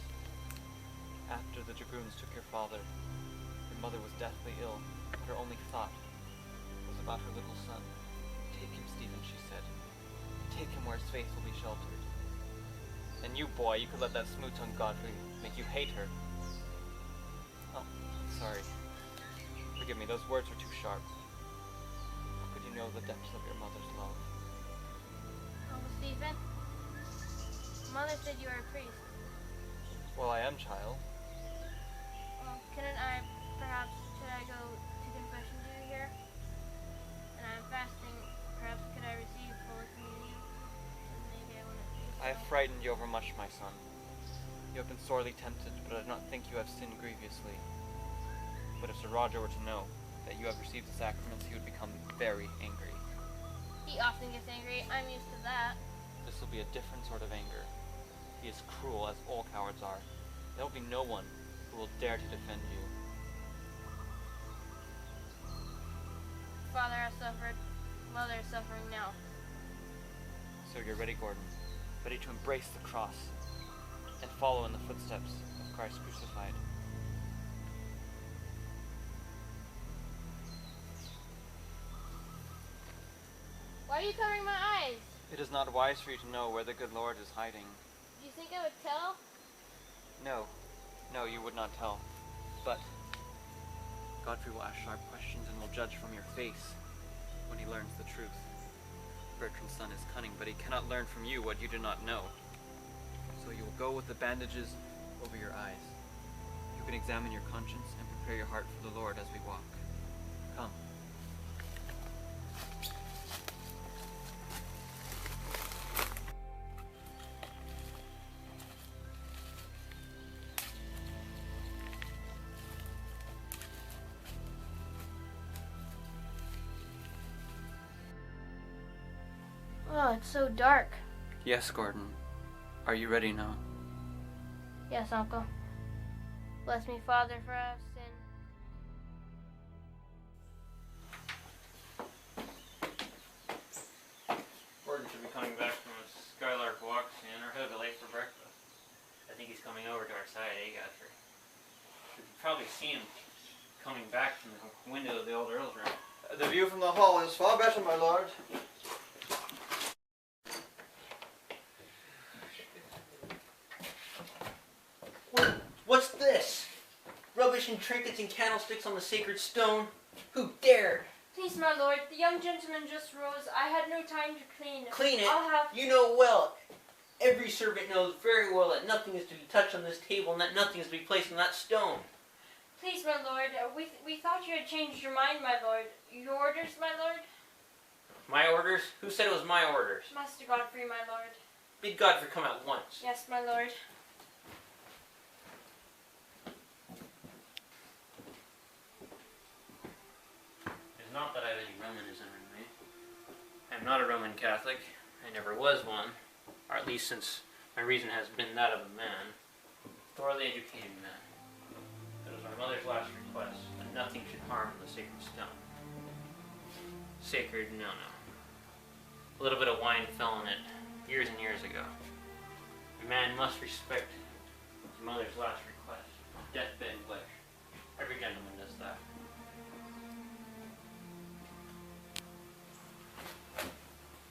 After the dragoons took your father, your mother was deathly ill, but her only thought was about her little son. Take him, Stephen, she said. Take him where his faith will be sheltered. And you, boy, you could let that smooth-tongued Godfrey make you hate her. Oh, sorry. Forgive me, those words were too sharp. How could you know the depths of your mother's love? Uncle Stephen, Mother said you are a priest. Well, I am, child. Well, couldn't I, perhaps, should I go to confession duty here? And I'm fasting, perhaps could I receive Holy Communion? And maybe I wouldn't be I have so- frightened you overmuch, my son. You have been sorely tempted, but I do not think you have sinned grievously. But if Sir Roger were to know that you have received the sacraments, he would become very angry. He often gets angry. I'm used to that. This will be a different sort of anger. He is cruel, as all cowards are. There will be no one who will dare to defend you. Father has suffered. Mother is suffering now. So you're ready, Gordon, ready to embrace the cross and follow in the footsteps of Christ crucified. Why are you covering my eyes? It is not wise for you to know where the good Lord is hiding. Do you think I would tell? No, you would not tell. But Godfrey will ask sharp questions and will judge from your face when he learns the truth. Bertrand's son is cunning, but he cannot learn from you what you do not know. So you will go with the bandages over your eyes. You we can examine your conscience and prepare your heart for the Lord as we walk. Come. Oh, it's so dark. Yes, Gordon. Are you ready now? Yes, Uncle. Bless me, Father, for I have sinned. Gordon should be coming back from his Skylark walk soon, or he'll be late for breakfast. I think he's coming over to our side, eh, Godfrey? You can probably see him coming back from the window of the old Earl's room. The view from the hall is far better, my lord. What's this? Rubbish and trinkets and candlesticks on the sacred stone? Who dared? Please, my lord, the young gentleman just rose. I had no time to clean. Clean it? I'll have... You know well. Every servant knows very well that nothing is to be touched on this table and that nothing is to be placed on that stone. Please, my lord, we thought you had changed your mind, my lord. Your orders, my lord? My orders? Who said it was my orders? Master Godfrey, my lord. Bid Godfrey come at once. Yes, my lord. It's not that I have any Romanism in me. I'm not a Roman Catholic. I never was one. Or at least since my reason has been that of a man. Thoroughly educated man. It was my mother's last request, that nothing should harm the sacred stone. Sacred, no. A little bit of wine fell in it years and years ago. A man must respect his mother's last request, deathbed wish. Every gentleman does that.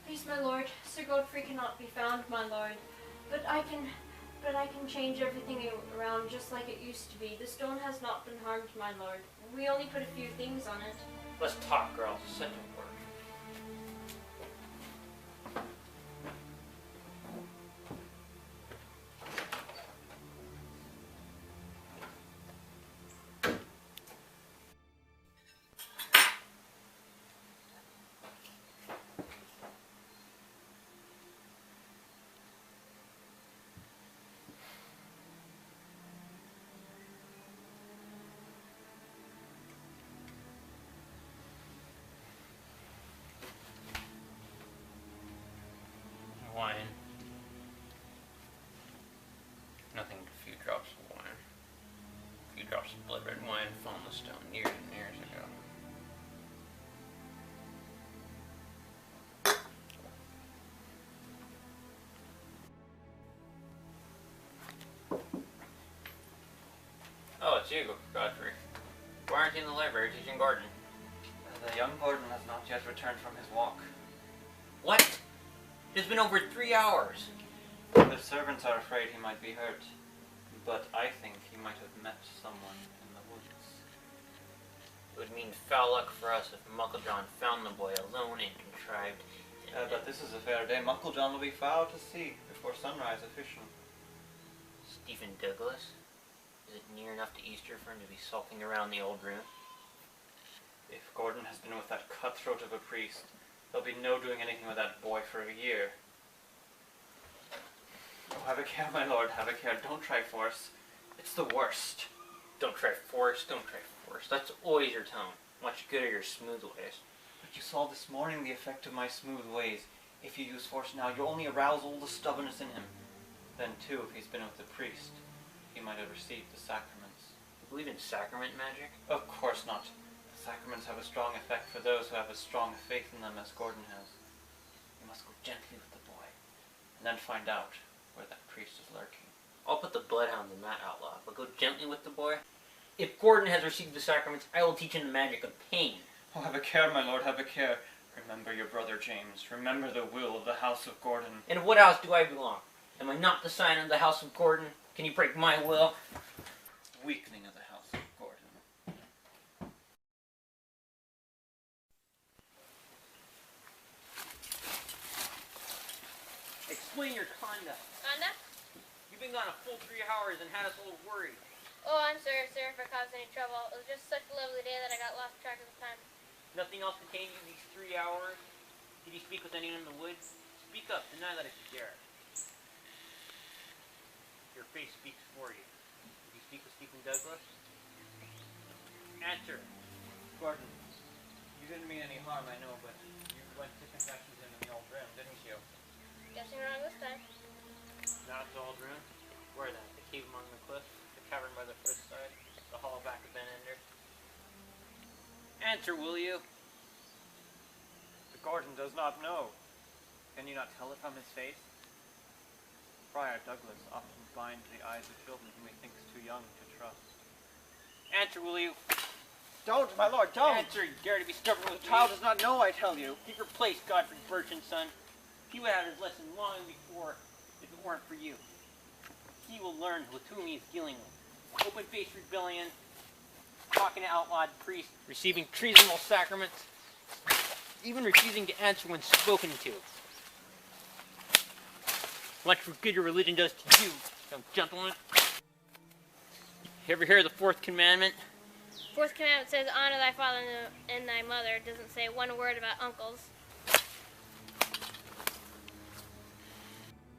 Please, my lord, Sir Godfrey cannot be found, my lord. But I can change everything around just like it used to be. The stone has not been harmed, my lord. We only put a few things on it. Let's talk, girls. Set to work. Wine. Nothing but a few drops of wine. A few drops of blood red wine fell on the stone years and years ago. Oh, it's you, Godfrey. Why aren't you in the library teaching Gordon? The young Gordon has not yet returned from his walk. What? It's been over 3 hours. The servants are afraid he might be hurt, but I think he might have met someone in the woods. It would mean foul luck for us if Muckle John found the boy alone and contrived. But this is a fair day. Muckle John will be far to sea before sunrise official. Stephen Douglas? Is it near enough to Easter for him to be sulking around the old room? If Gordon has been with that cutthroat of a priest, there'll be no doing anything with that boy for a year. Oh, have a care, my lord, have a care. Don't try force. It's the worst. Don't try force, don't try force. That's always your tone. Much good are your smooth ways. But you saw this morning the effect of my smooth ways. If you use force now, you'll only arouse all the stubbornness in him. Then, too, if he's been with the priest, he might have received the sacraments. You believe in sacrament magic? Of course not. The sacraments have a strong effect for those who have as strong a faith in them as Gordon has. You must go gently with the boy, and then find out where that priest is lurking. I'll put the bloodhounds on that outlaw, but go gently with the boy. If Gordon has received the sacraments, I will teach him the magic of pain. Oh, have a care, my lord, have a care. Remember your brother James. Remember the will of the house of Gordon. And what house do I belong? Am I not the sign of the house of Gordon? Can you break my will? Weakening of the house of Gordon. Explain your conduct. Anna? You've been gone a full 3 hours and had us all worried. Oh, I'm sorry, sir, if I caused any trouble. It was just such a lovely day that I got lost track of the time. Nothing else detained you these 3 hours? Did you speak with anyone in the woods? Speak up, deny that it's Jared. Your face speaks for you. Did you speak with Stephen Douglas? Answer. Gordon, you didn't mean any harm, I know, but you went to confess with him in the old room, didn't you? Guessing wrong this time. Not the old room. Where then? The cave among the cliffs? The cavern by the first side? The hollow back of Ben Ender? Answer, will you? The Gordon does not know. Can you not tell it from his face? Friar Douglas often blinds the eyes of children whom he thinks too young to trust. Answer, will you? Don't, my lord, don't! Answer, you dare to be stubborn with The child does not know, I tell you. He replaced Godfrey Bertrand's son. He would have his lesson long before if it weren't for you. He will learn with whom he is dealing with. Open-faced rebellion, talking to outlawed priests, receiving treasonable sacraments, even refusing to answer when spoken to. Much for good your religion does to you, young gentleman. You ever hear the fourth commandment? Fourth commandment says, honor thy father and thy mother. It doesn't say one word about uncles.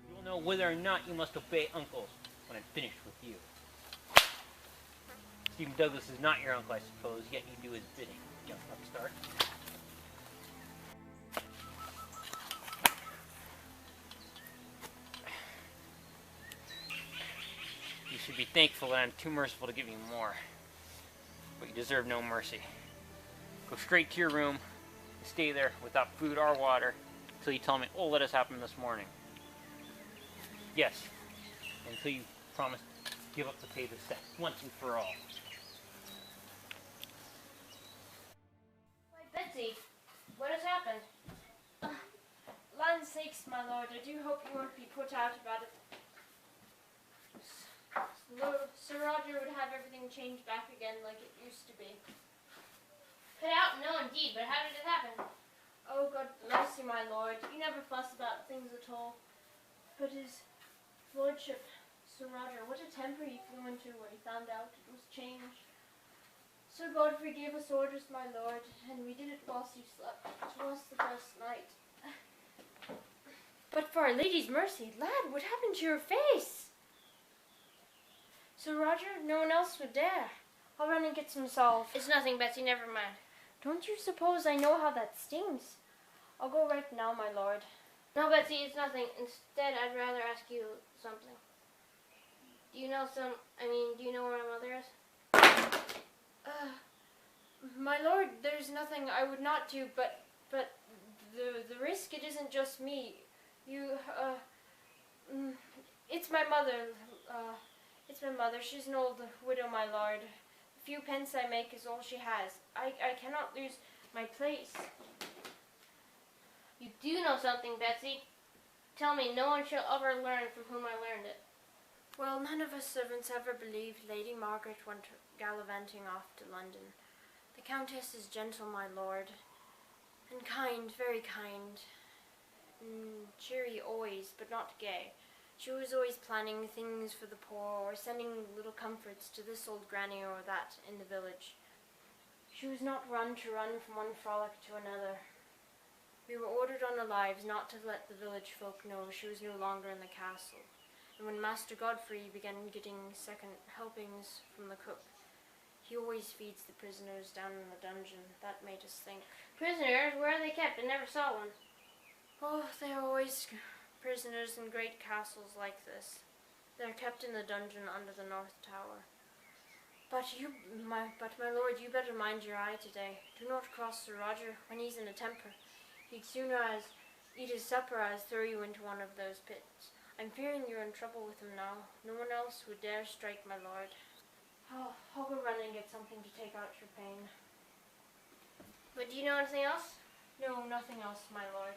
You will know whether or not you must obey uncles when I'm finished with you. Stephen Douglas is not your uncle, I suppose, yet you do his bidding, young upstart. You should be thankful that I'm too merciful to give you more. But you deserve no mercy. Go straight to your room and stay there without food or water until you tell me all that has happened this morning. Yes, until you promise to give up the faith of sex once and for all. Why, Betsy, what has happened? Land's sakes, my lord, I do hope you won't be put out about it. Sir Roger would have everything changed back again like it used to be. Put out? No, indeed, but how did it happen? Oh, God bless you, my lord. You never fuss about things at all. But his lordship, Sir Roger, what a temper he flew into when he found out it was changed. Sir Godfrey gave us orders, my lord, and we did it whilst you slept. It was the best night. But for Our Lady's mercy, lad, what happened to your face? Sir Roger, no one else would dare. I'll run and get some salve. It's nothing, Betsy, never mind. Don't you suppose I know how that stings? I'll go right now, my lord. No, Betsy, it's nothing. Instead, I'd rather ask you something. Do you know where my mother is? My lord, there's nothing I would not do, but the risk, it isn't just me. It's my mother, It's my mother. She's an old widow, my lord. The few pence I make is all she has. I cannot lose my place. You do know something, Betsy. Tell me, no one shall ever learn from whom I learned it. Well, none of us servants ever believed Lady Margaret went gallivanting off to London. The Countess is gentle, my lord, and kind, very kind. Cheery always, but not gay. She was always planning things for the poor, or sending little comforts to this old granny or that in the village. She was not run from one frolic to another. We were ordered on our lives not to let the village folk know she was no longer in the castle. And when Master Godfrey began getting second helpings from the cook, he always feeds the prisoners down in the dungeon. That made us think. Prisoners? Where are they kept? I never saw one. Oh, they're always prisoners in great castles like this. They're kept in the dungeon under the north tower. But my lord, you better mind your eye today. Do not cross Sir Roger when he's in a temper. He'd sooner as eat his supper as throw you into one of those pits. I'm fearing you're in trouble with him now. No one else would dare strike, my lord. I'll go run and get something to take out your pain. But do you know anything else? No, nothing else, my lord.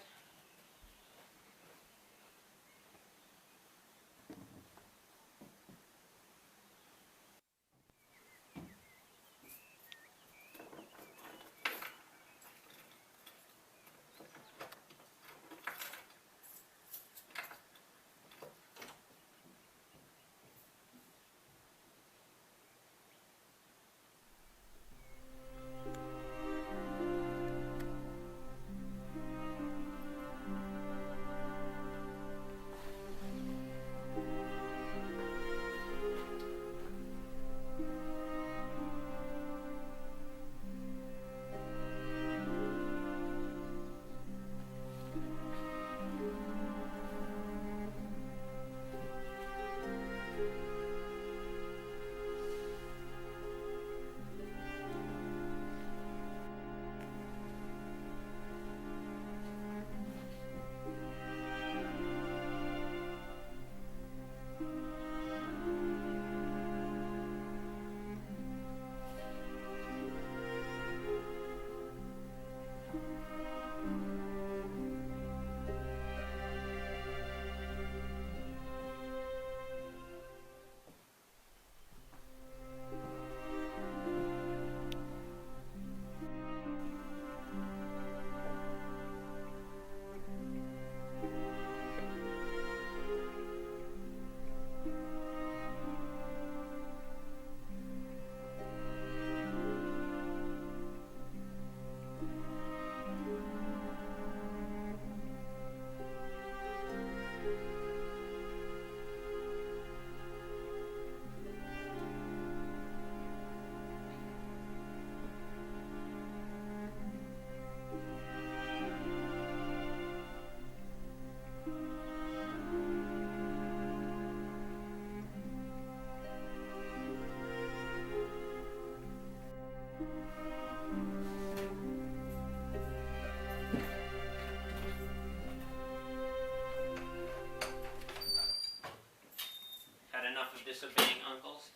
enough of disobeying uncles.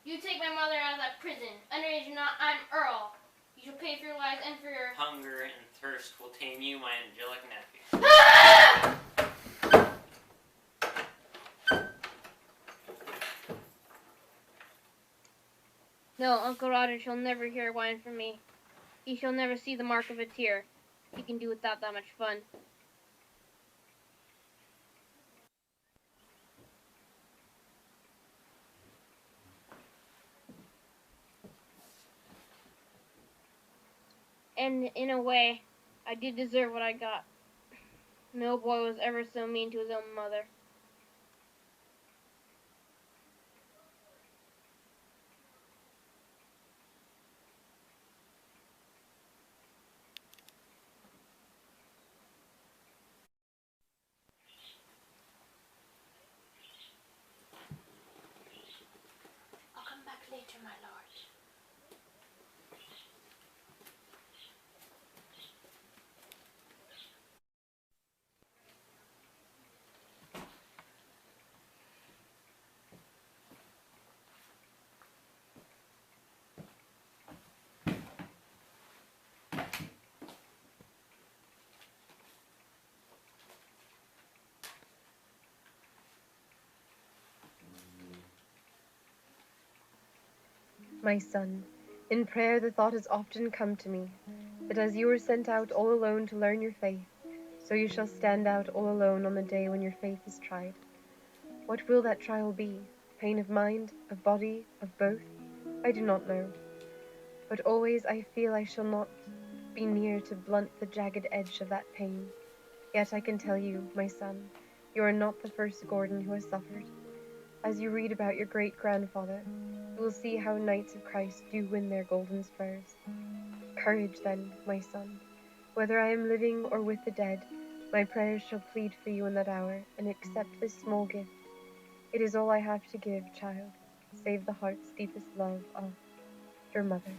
You take my mother out of that prison. Underage or not, I'm Earl. You shall pay for your lives and for your... Hunger and thirst will tame you, my angelic nephew. No, Uncle Roger shall never hear a whine from me. He shall never see the mark of a tear. He can do without that much fun. And in a way, I did deserve what I got. No boy was ever so mean to his own mother. I'll come back later, my lord. My son, in prayer the thought has often come to me, that as you were sent out all alone to learn your faith, so you shall stand out all alone on the day when your faith is tried. What will that trial be? Pain of mind, of body, of both? I do not know. But always I feel I shall not be near to blunt the jagged edge of that pain. Yet I can tell you, my son, you are not the first Gordon who has suffered. As you read about your great-grandfather, you will see how knights of Christ do win their golden spurs. Courage, then, my son. Whether I am living or with the dead, my prayers shall plead for you in that hour, and accept this small gift. It is all I have to give, child, save the heart's deepest love of your mother.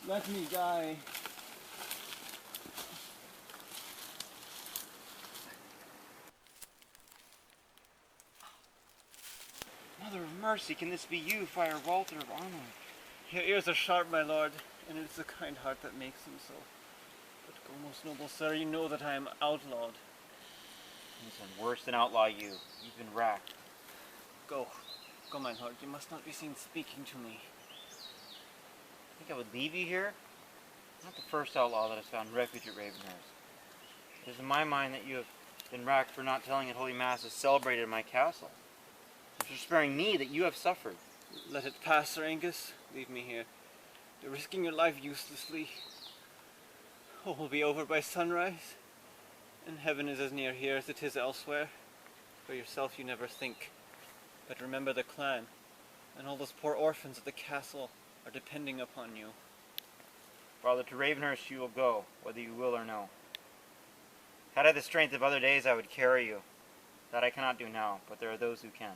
Let me die. Mother of mercy, can this be you, Friar Walter of Arnold? Your ears are sharp, my lord, and it is the kind heart that makes them so. But go, most noble sir, you know that I am outlawed. Listen, worse than outlaw you. You've been racked. Go. Go, my lord, you must not be seen speaking to me. Think I would leave you here? Not the first outlaw that has found refuge at Ravenhurst. It is in my mind that you have been racked for not telling that Holy Mass is celebrated in my castle. And for sparing me that you have suffered. Let it pass, Sir Angus. Leave me here. You're risking your life uselessly. All will be over by sunrise, and heaven is as near here as it is elsewhere. For yourself you never think. But remember the clan, and all those poor orphans at the castle are depending upon you. Father, to Ravenhurst you will go, whether you will or no. Had I the strength of other days, I would carry you. That I cannot do now, but there are those who can.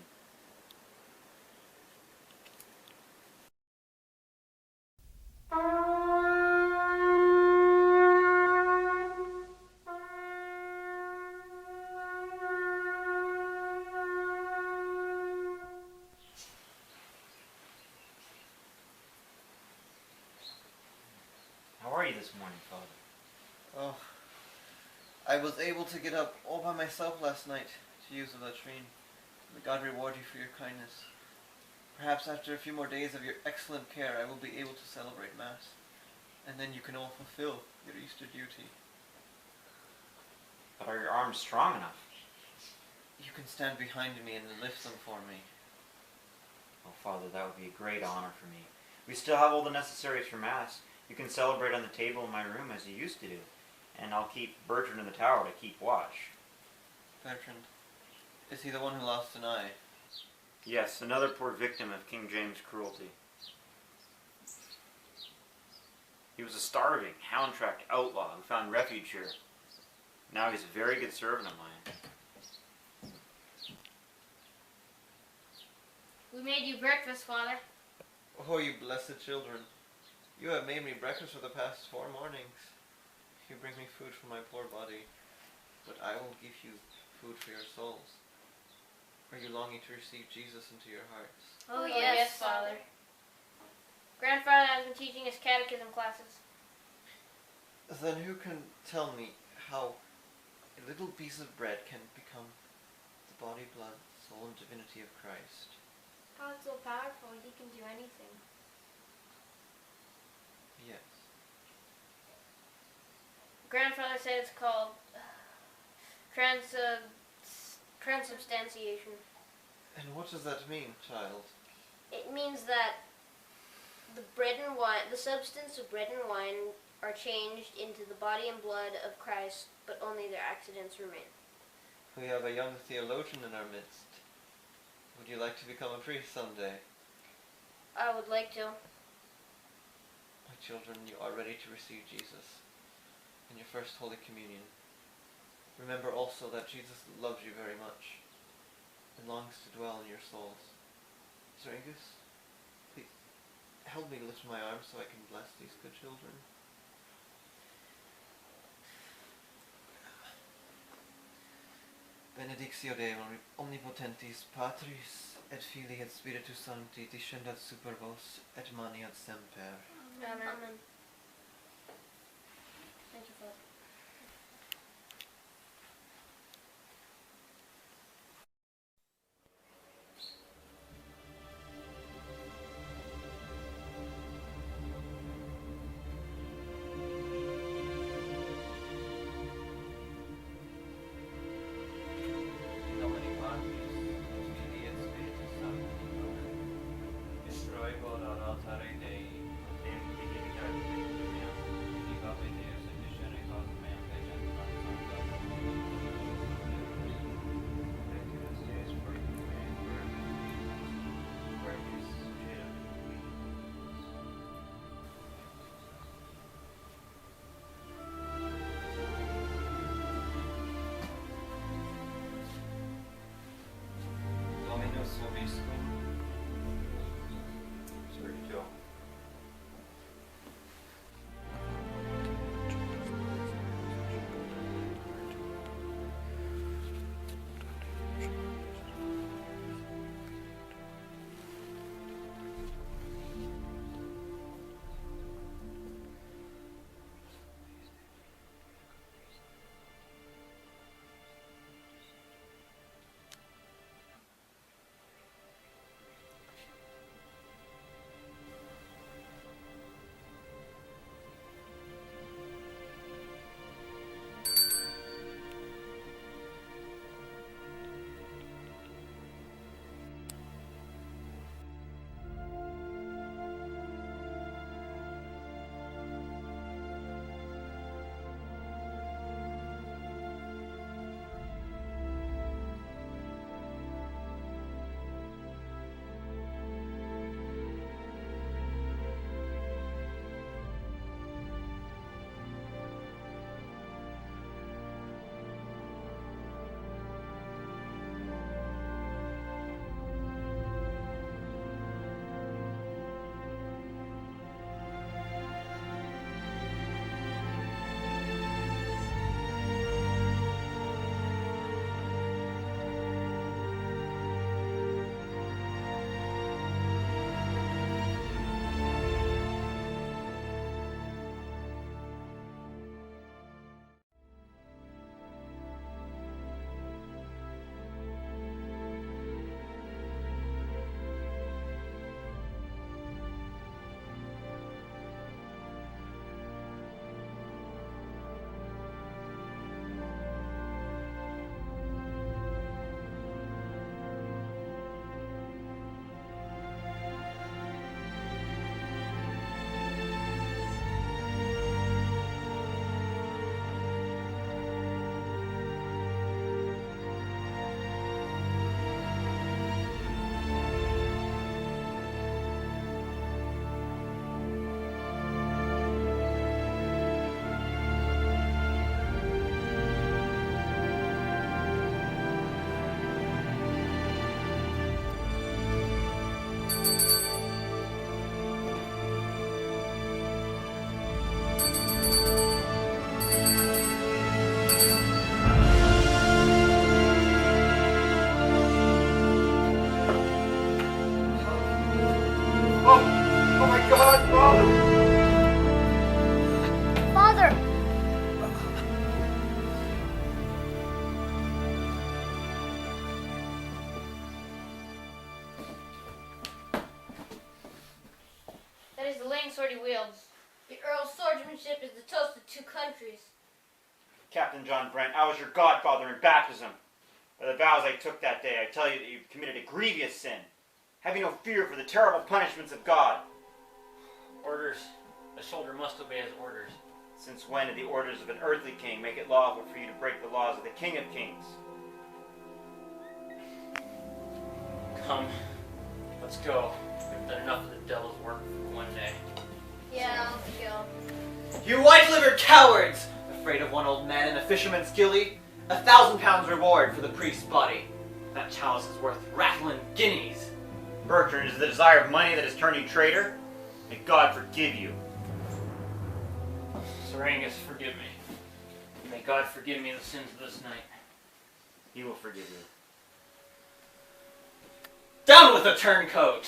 How are you this morning, Father? Oh, I was able to get up all by myself last night to use the latrine. May God reward you for your kindness. Perhaps after a few more days of your excellent care, I will be able to celebrate Mass, and then you can all fulfill your Easter duty. But are your arms strong enough? You can stand behind me and lift them for me. Oh, Father, that would be a great honor for me. We still have all the necessaries for Mass. You can celebrate on the table in my room as you used to do, and I'll keep Bertrand in the tower to keep watch. Bertrand, is he the one who lost an eye? Yes, another poor victim of King James' cruelty. He was a starving, hound-tracked outlaw who found refuge here. Now he's a very good servant of mine. We made you breakfast, Father. Oh, you blessed children. You have made me breakfast for the past 4 mornings. You bring me food for my poor body, but I will give you food for your souls. Are you longing to receive Jesus into your hearts? Oh, yes, Father. Grandfather has been teaching us catechism classes. Then who can tell me how a little piece of bread can become the body, blood, soul, and divinity of Christ? God's so powerful, he can do anything. Yes. Grandfather said it's called transubstantiation. And what does that mean, child? It means that the bread and wine, the substance of bread and wine, are changed into the body and blood of Christ, but only their accidents remain. We have a young theologian in our midst. Would you like to become a priest someday? I would like to. My children, you are ready to receive Jesus in your first Holy Communion. Remember also that Jesus loves you very much and longs to dwell in your souls. Sir Angus, please help me lift my arm so I can bless these good children. Benedictio Deum omnipotentis Patris et Filii et Spiritus Sancti descendat super vos et maniat semper. Amen. Thank you, Father. Domini Patris et Filii et Spiritus Sancti. Amen. Introibo ad altare Dei. Dominus vobiscum. Spiritu. plain sword he wields. The Earl's swordsmanship is the toast of two countries. Captain John Brent, I was your godfather in baptism. By the vows I took that day, I tell you that you've committed a grievous sin. Have you no fear for the terrible punishments of God? Orders. A soldier must obey his orders. Since when did the orders of an earthly king make it lawful for you to break the laws of the King of Kings? Come, let's go. We've done enough of the devil's work for one day. Yeah, let's go. You white-livered cowards! Afraid of one old man in a fisherman's gilly? £1,000 reward for the priest's body. That chalice is worth rattling guineas. Bertrand, is it the desire of money that has turned you traitor? May God forgive you. Sir Angus, forgive me. May God forgive me the sins of this night. He will forgive you. Down with the turncoat!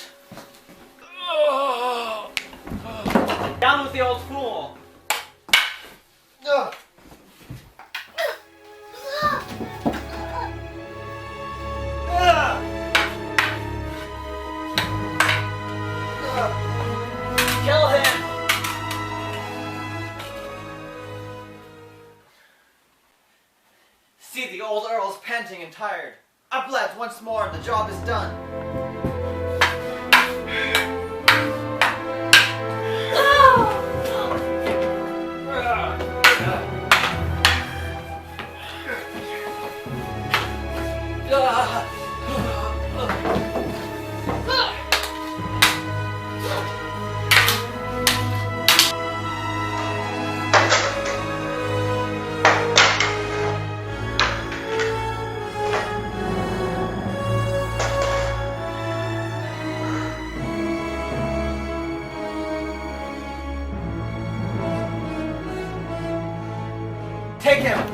Down with the old fool! Kill him! See, the old Earl's panting and tired. Up, lads, once more, and the job is done.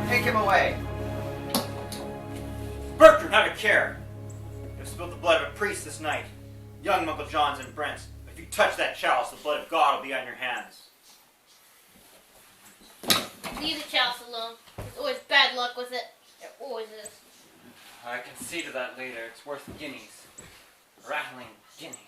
Take him away. Bertrand, have a care. You've spilled the blood of a priest this night. Young Uncle John's and Brent's. If you touch that chalice, the blood of God will be on your hands. Leave the chalice alone. There's always bad luck with it. There always is. I can see to that later. It's worth guineas. Rattling guineas.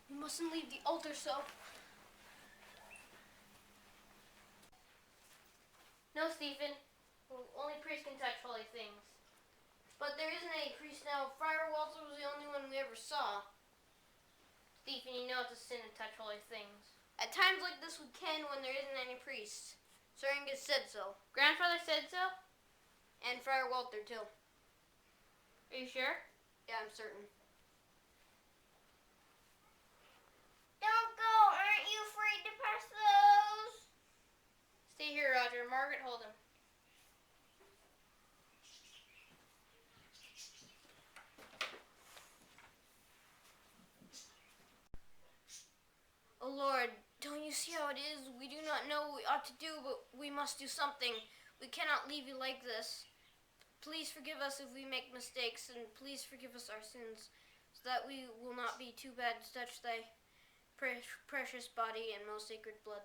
You mustn't leave the altar so. No, Stephen. Only priests can touch holy things. But there isn't any priest now. Friar Walter was the only one we ever saw. Stephen, you know it's a sin to touch holy things. At times like this we can when there isn't any priest. Sir Angus said so. Grandfather said so? And Friar Walter, too. Are you sure? Yeah, I'm certain. Don't go! Aren't you afraid to pass those? Stay here, Roger. Margaret, hold him. Oh, Lord, don't you see how it is? We do not know what we ought to do, but we must do something. We cannot leave you like this. Please forgive us if we make mistakes, and please forgive us our sins, so that we will not be too bad to touch thy precious body and most sacred blood.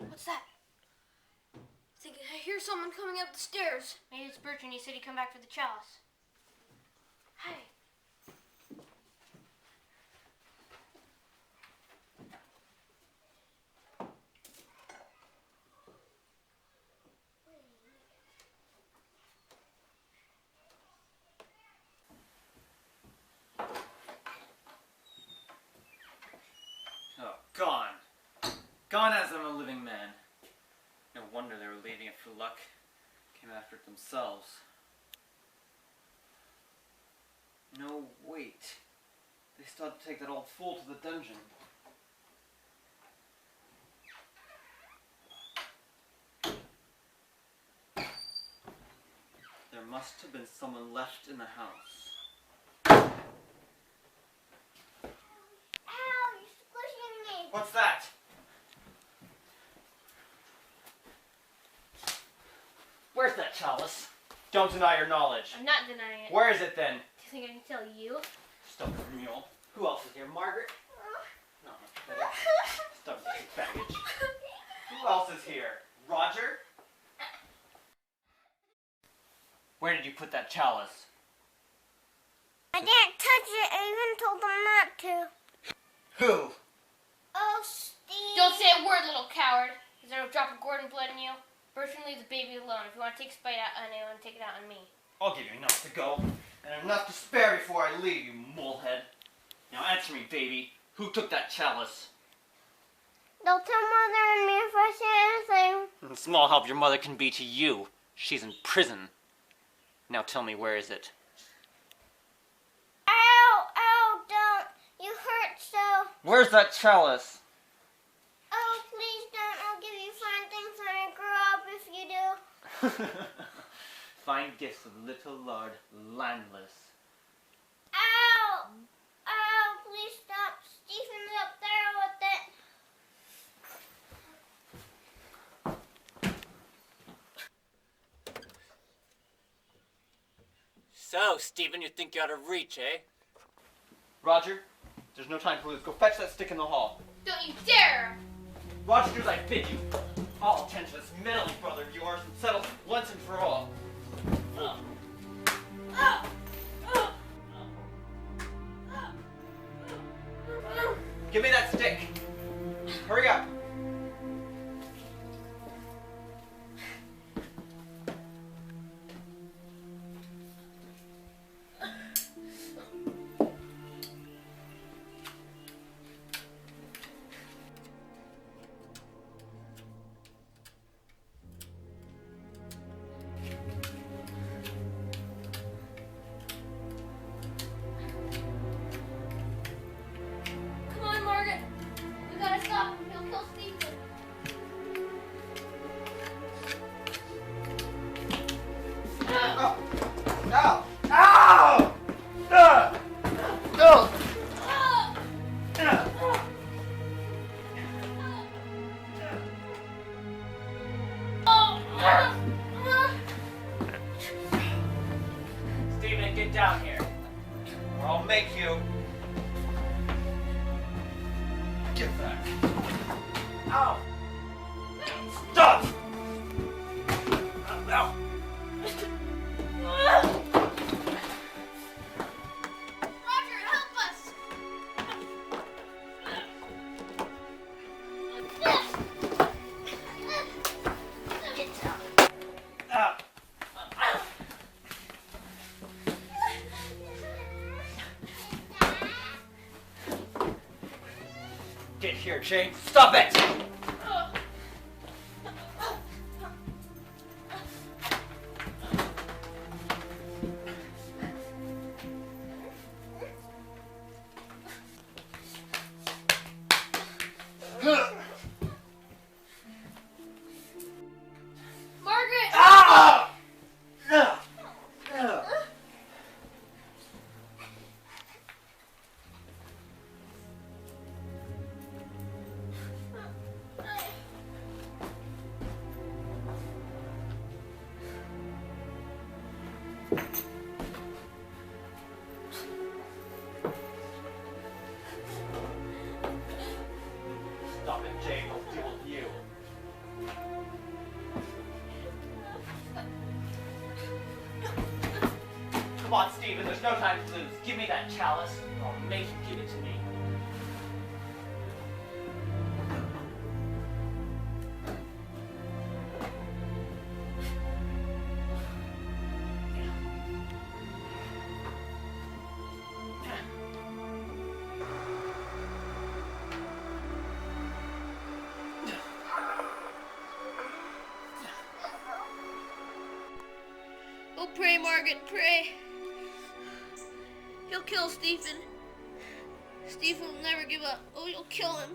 What's that? I hear someone coming up the stairs. Maybe it's Bertrand. He said he'd come back for the chalice. Hey. after it themselves. No, wait. They still have to take that old fool to the dungeon. There must have been someone left in the house. Ow, you're squishing me. What's that? Where's that chalice? Don't deny your knowledge. I'm not denying it. Where is it then? Do you think I can tell you? Stubborn mule. Who else is here? Margaret? No, better. Stubborn baggage. Who else is here? Roger? Where did you put that chalice? I didn't touch it. I even told them not to. Who? Oh, Steve. Don't say a word, little coward. Is there no drop of Gordon blood in you? Bertrand, leave the baby alone. If you want to take spite out on anyone, take it out on me. I'll give you enough to go, and enough to spare before I leave, you molehead. Now answer me, baby. Who took that chalice? Don't tell Mother and me if I say anything. Small help your mother can be to you. She's in prison. Now tell me, where is it? Ow, ow, don't. You hurt so. Where's that chalice? Oh, please don't. I'll give you fine things when I grow up if you do. Fine gifts of little Lord Landless. Ow! Ow, please stop. Stephen's up there with it. So, Stephen, you think you're out of reach, eh? Roger, there's no time to lose. Go fetch that stick in the hall. Don't you dare! Roger, do as I bid you. I'll attend to this meddling brother of yours and settle once and for all. Give me that stick. Hurry up. Come on, Margaret. We gotta stop him. He'll kill Stephen. Ow! Ow! Ow! No! Stephen, get down here, or I'll make you. Get back. Ow! Stop! Ow! Roger, help us! Get down. Ow! Get here, James. Stop it! Margaret! Ah! Stop it, James. I'll deal with you. Come on, Stephen. There's no time to lose. Give me that chalice, or I'll make you give it to me. Pray, Margaret, pray. He'll kill Stephen. Stephen will never give up. Oh, you'll kill him.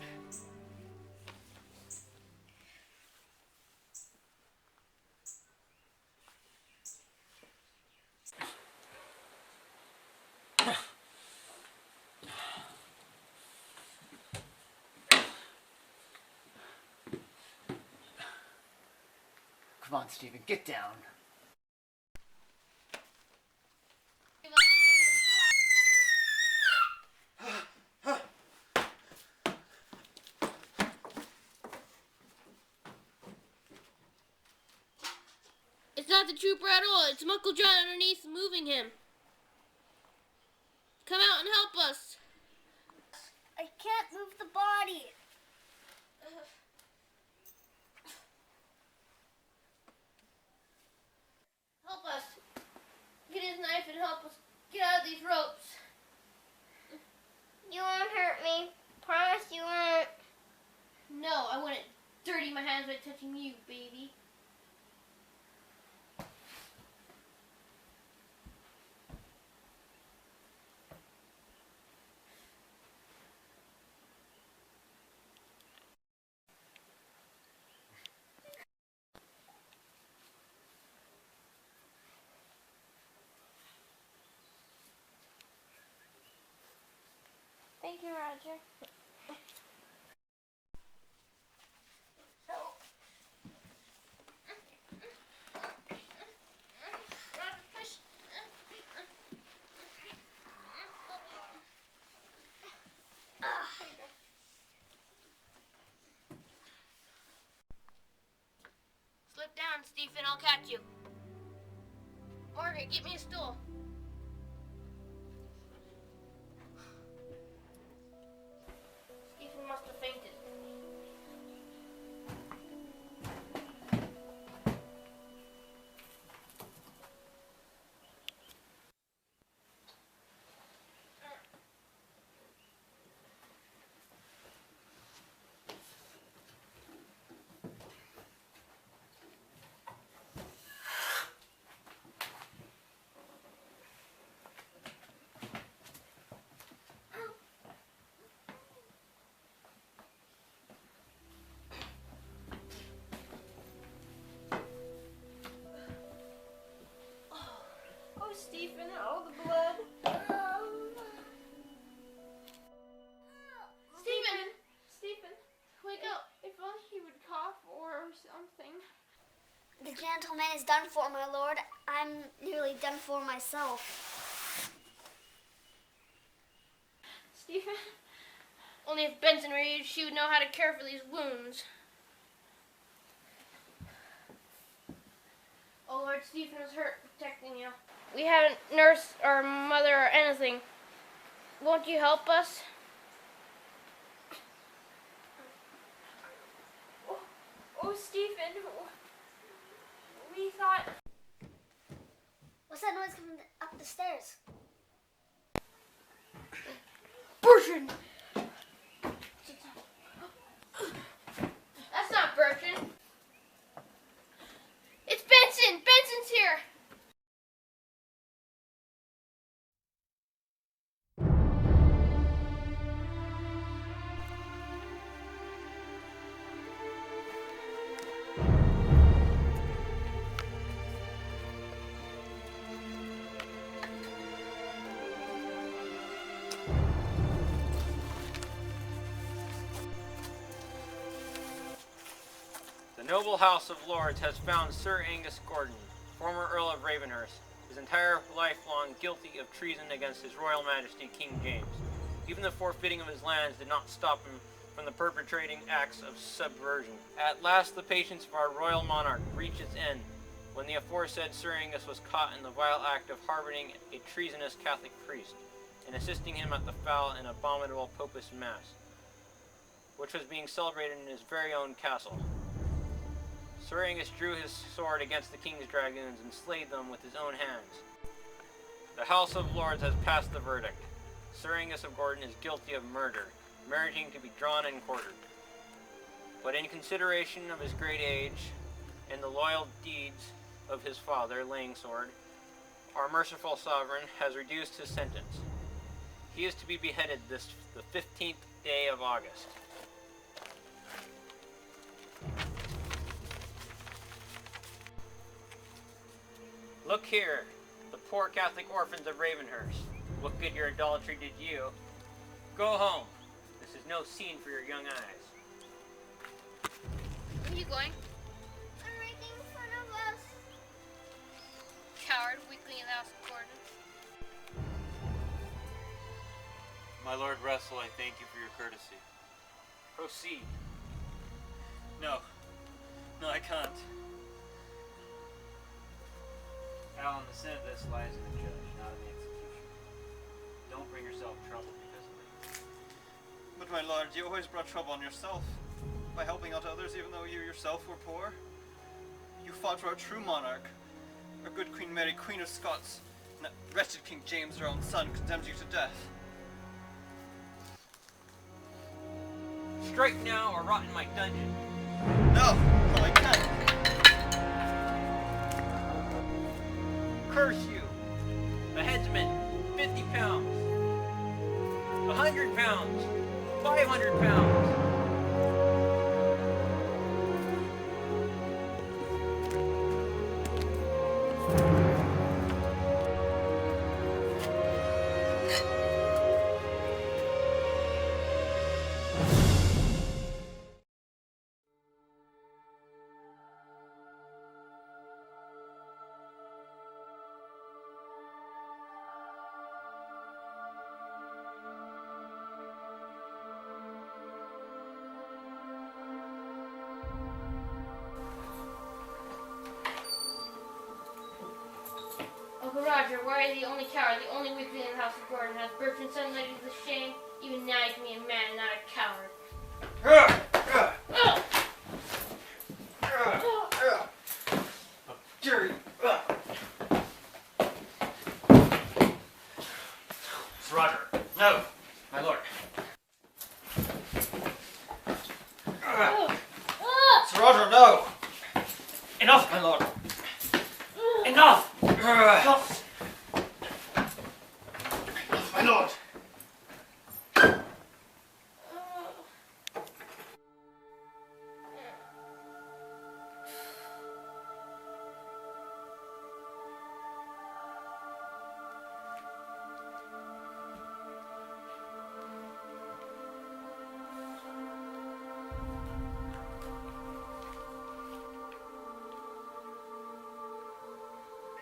Come on, Stephen, get down. It's not the trooper at all. It's Uncle John underneath moving him. Come out and help us. I can't move the body. Help us. Get his knife and help us get out of these ropes. You won't hurt me. Promise you won't. No, I wouldn't dirty my hands by touching you, baby. Thank you, Roger. Slip down, Stephen. I'll catch you. Margaret, get me a stool. Stephen must have fainted. Stephen, all the blood. Stephen, wake up. If only he would cough or something. The gentleman is done for, my lord. I'm nearly done for myself. Stephen? Only if Benson were here, she would know how to care for these wounds. Oh Lord, Stephen was hurt protecting you. We haven't nursed our mother or anything. Won't you help us? Oh, Stephen, we thought... What's that noise coming up the stairs? Bertrand! That's not Bertrand. It's Benson! Benson's here! The noble House of Lords has found Sir Angus Gordon, former Earl of Ravenhurst, his entire life long guilty of treason against His Royal Majesty King James. Even the forfeiting of his lands did not stop him from the perpetrating acts of subversion. At last the patience of our royal monarch reached its end, when the aforesaid Sir Angus was caught in the vile act of harboring a treasonous Catholic priest, and assisting him at the foul and abominable Popist Mass, which was being celebrated in his very own castle. Sir Angus drew his sword against the king's dragoons and slayed them with his own hands. The House of Lords has passed the verdict. Sir Angus of Gordon is guilty of murder, meriting to be drawn and quartered. But in consideration of his great age and the loyal deeds of his father, Langsword, our merciful sovereign has reduced his sentence. He is to be beheaded the 15th day of August. Look here, the poor Catholic orphans of Ravenhurst. What good your idolatry did you? Go home. This is no scene for your young eyes. Where are you going? They're making fun of us. Coward, weakling in the house of Gordon. My Lord Russell, I thank you for your courtesy. Proceed. No, I can't. Alan, the sin of this lies in the judge, not in the executioner. Don't bring yourself trouble because of it. But my lord, you always brought trouble on yourself by helping out others even though you yourself were poor. You fought for a true monarch, our good Queen Mary, Queen of Scots, and that wretched King James, your own son, condemned you to death. Strike now or rot in my dungeon. No, I can't. Curse you! A headsman, 50 pounds. 100 pounds. 500 pounds. Uncle Roger, why are you the only coward, the only weakling in the house of Gordon? Has Bertrand's son led you to shame? Even now you can be a man and not a coward. Jerry! Sir Roger, no! My lord. Sir Roger, no! Enough, my lord! Enough! Enough! My lord!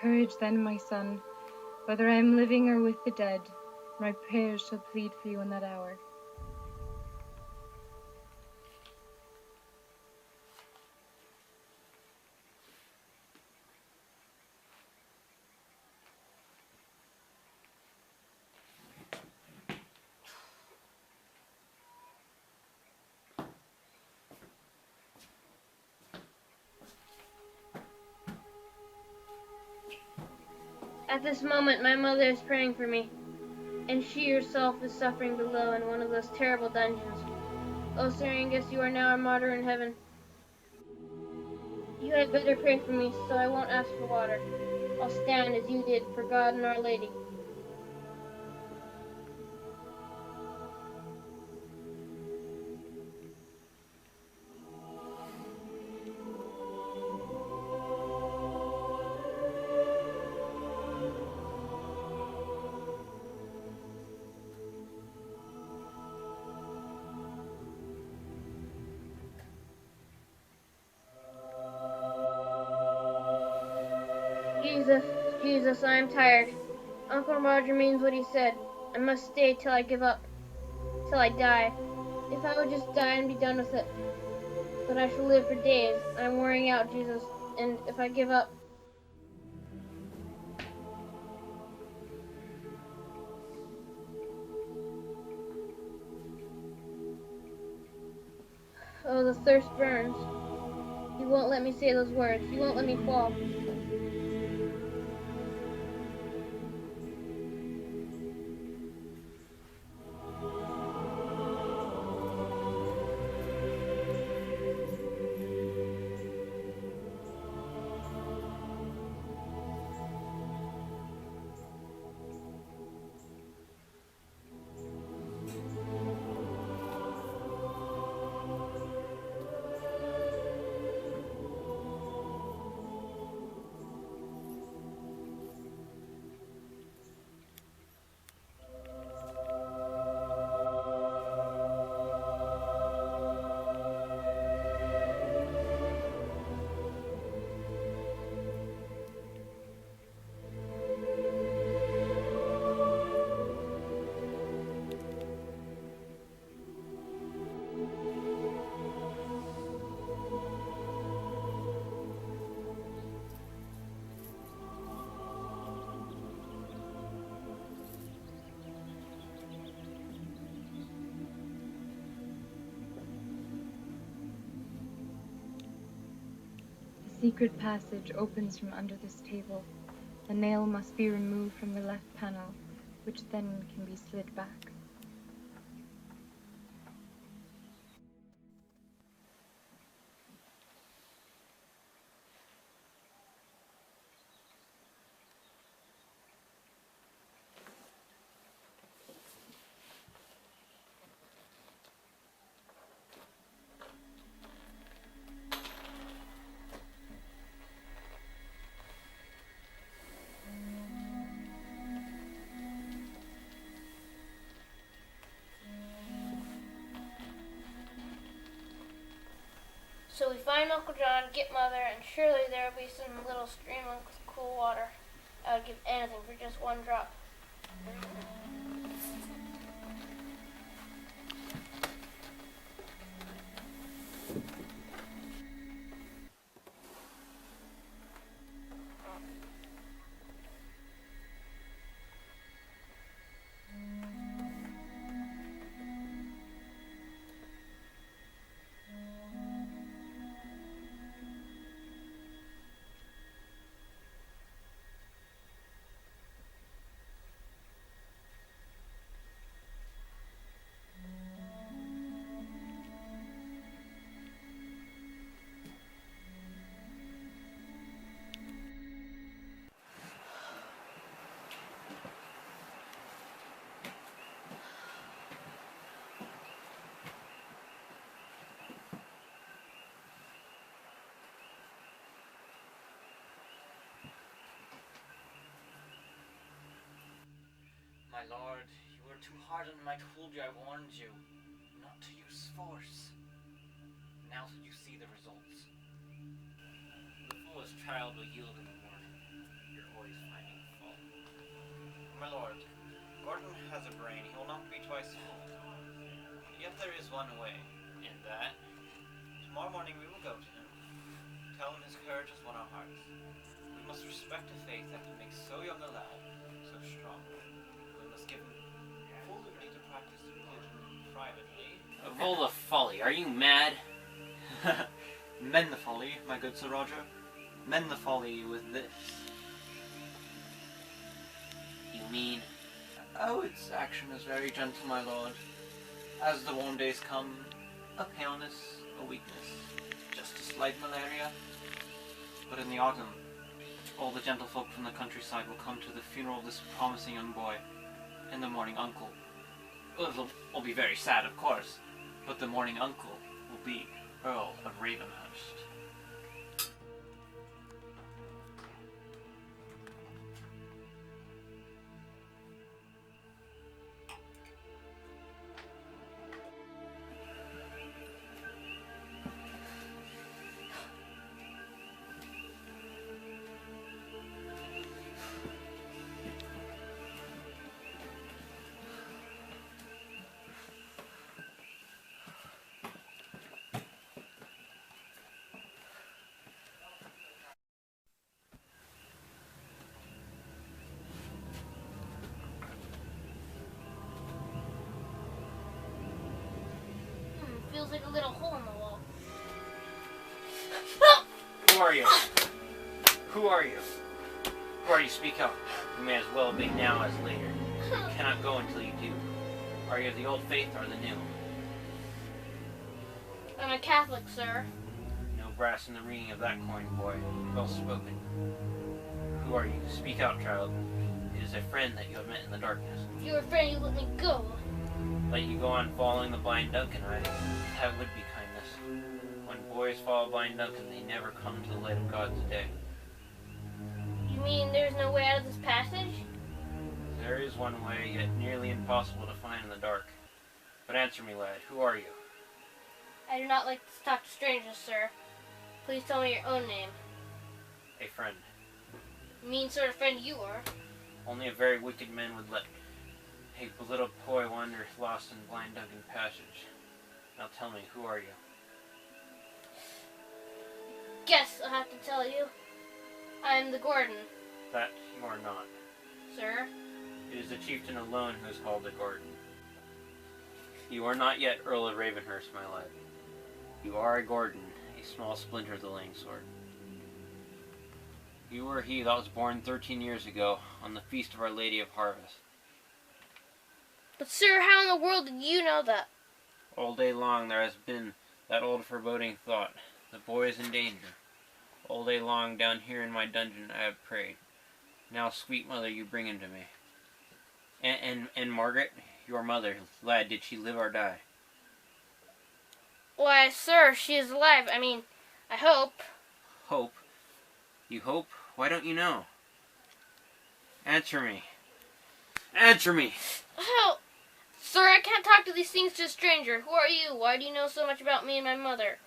Courage then, my son. Whether I am living or with the dead, my prayers shall plead for you in that hour. At this moment, my mother is praying for me, and she herself is suffering below in one of those terrible dungeons. Oh, Sir Angus, you are now a martyr in heaven. You had better pray for me, so I won't ask for water. I'll stand as you did for God and Our Lady. Jesus, I am tired. Uncle Roger means what he said. I must stay till I give up. Till I die. If I would just die and be done with it. But I shall live for days. I'm wearing out, Jesus. And if I give up... Oh, the thirst burns. You won't let me say those words. You won't let me fall. secret passage opens from under this table. The nail must be removed from the left panel, which then can be slid back. So we find Uncle John, get Mother, and surely there will be some little stream of cool water. I would give anything for just one drop. My lord, you were too hard on him. I told you, I warned you, not to use force. Now you see the results. The fullest child will yield in the morning. You're always finding fault. My lord, Gordon has a brain. He will not be twice fooled. Yet there is one way. In that, Tomorrow morning we will go to him. Tell him his courage has won our hearts. We must respect a faith that can make so young a lad so strong. We must give him full liberty to practice religion privately. of all the folly, are you mad? Mend the folly, my good Sir Roger. Mend the folly with this. You mean? Oh, its action is very gentle, my lord. As the warm days come, a paleness, a weakness, just a slight malaria. But in the autumn, all the gentlefolk from the countryside will come to the funeral of this promising young boy, and the mourning uncle. Well, it'll be very sad, of course, but the mourning uncle will be Earl of Ravenhurst. Feels like a little hole in the wall. Who are you? Who are you? Who are you? Speak up. You may as well be now as later. You cannot go until you do. Are you of the old faith or the new? I'm a Catholic, sir. No brass in the ringing of that coin, boy. Well spoken. Who are you? Speak out, child. It is a friend that you have met in the darkness. If you were afraid, you let me go. Let you go on following the blind Duncan, that would be kindness. When boys follow blind Duncan, they never come to the light of God today. You mean there's no way out of this passage? There is one way, yet nearly impossible to find in the dark. But answer me, lad, who are you? I do not like to talk to strangers, sir. Please tell me your own name. A friend. Mean sort of friend you are. Only a very wicked man would let a little boy wander lost in blind Duncan passage. Now tell me, who are you? Guess I'll have to tell you. I'm the Gordon, That you are not. sir. It is the chieftain alone who is called the Gordon. You are not yet Earl of Ravenhurst, my lad. You are a Gordon, a small splinter of the Langsword. You were he that was born 13 years ago on the feast of Our Lady of Harvest. But sir, how in the world did you know that? All day long there has been that old foreboding thought. The boy is in danger. All day long down here in my dungeon I have prayed. Now, sweet mother, you bring him to me. And Margaret, your mother, lad, did she live or die? Why, sir, she is alive. I mean, I hope. Hope? You hope? Why don't you know? Answer me. Answer me! How? Sir, I can't talk to these things to a stranger. Who are you? Why do you know so much about me and my mother?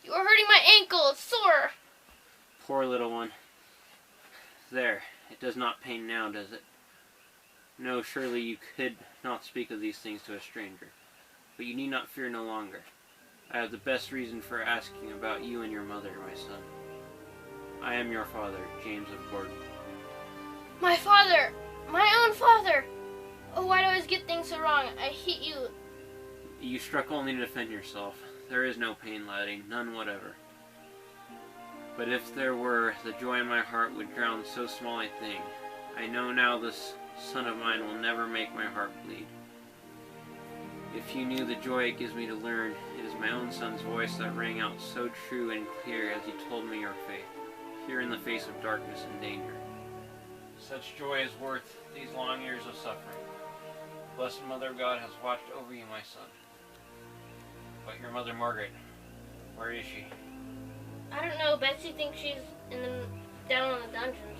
You are hurting my ankle. It's sore. Poor little one. There, it does not pain now, does it? No, surely you could not speak of these things to a stranger. But you need not fear no longer. I have the best reason for asking about you and your mother, my son. I am your father, James of Gordon. My father! My own father! Oh, why do I always get things so wrong? I hate you. You struck only to defend yourself. There is no pain, laddie, none whatever. But if there were, the joy in my heart would drown so small a thing. I know now this son of mine will never make my heart bleed. If you knew the joy it gives me to learn, it is my own son's voice that rang out so true and clear as he told me your faith, here in the face of darkness and danger. Such joy is worth these long years of suffering. Blessed Mother of God has watched over you, my son. But your mother, Margaret, where is she? I don't know. Betsy thinks she's down in the dungeons.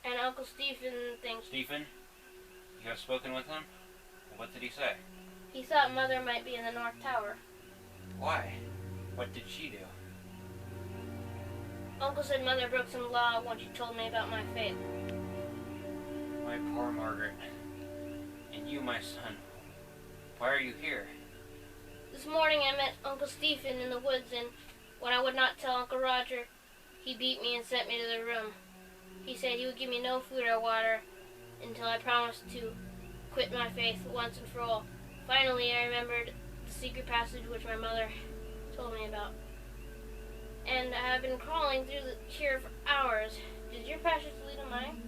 And Uncle Stephen thinks... Stephen? You have spoken with him? What did he say? He thought Mother might be in the North Tower. Why? What did she do? Uncle said Mother broke some law when she told me about my faith. My poor Margaret. And you, my son. Why are you here? This morning I met Uncle Stephen in the woods, and when I would not tell Uncle Roger, he beat me and sent me to the room. He said he would give me no food or water until I promised to quit my faith once and for all. Finally, I remembered the secret passage which my mother told me about. And I have been crawling through here for hours. Did your passage lead to mine?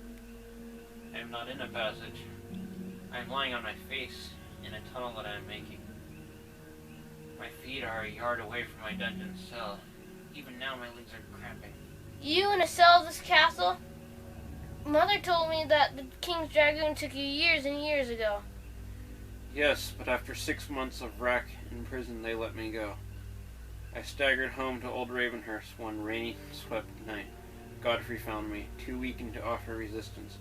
I am not in a passage. I am lying on my face in a tunnel that I am making. My feet are a yard away from my dungeon cell. Even now my legs are cramping. You in a cell of this castle? Mother told me that the King's Dragoon took you years and years ago. Yes, but after 6 months of rack in prison they let me go. I staggered home to old Ravenhurst one rainy, swept night. Godfrey found me, too weakened to offer resistance.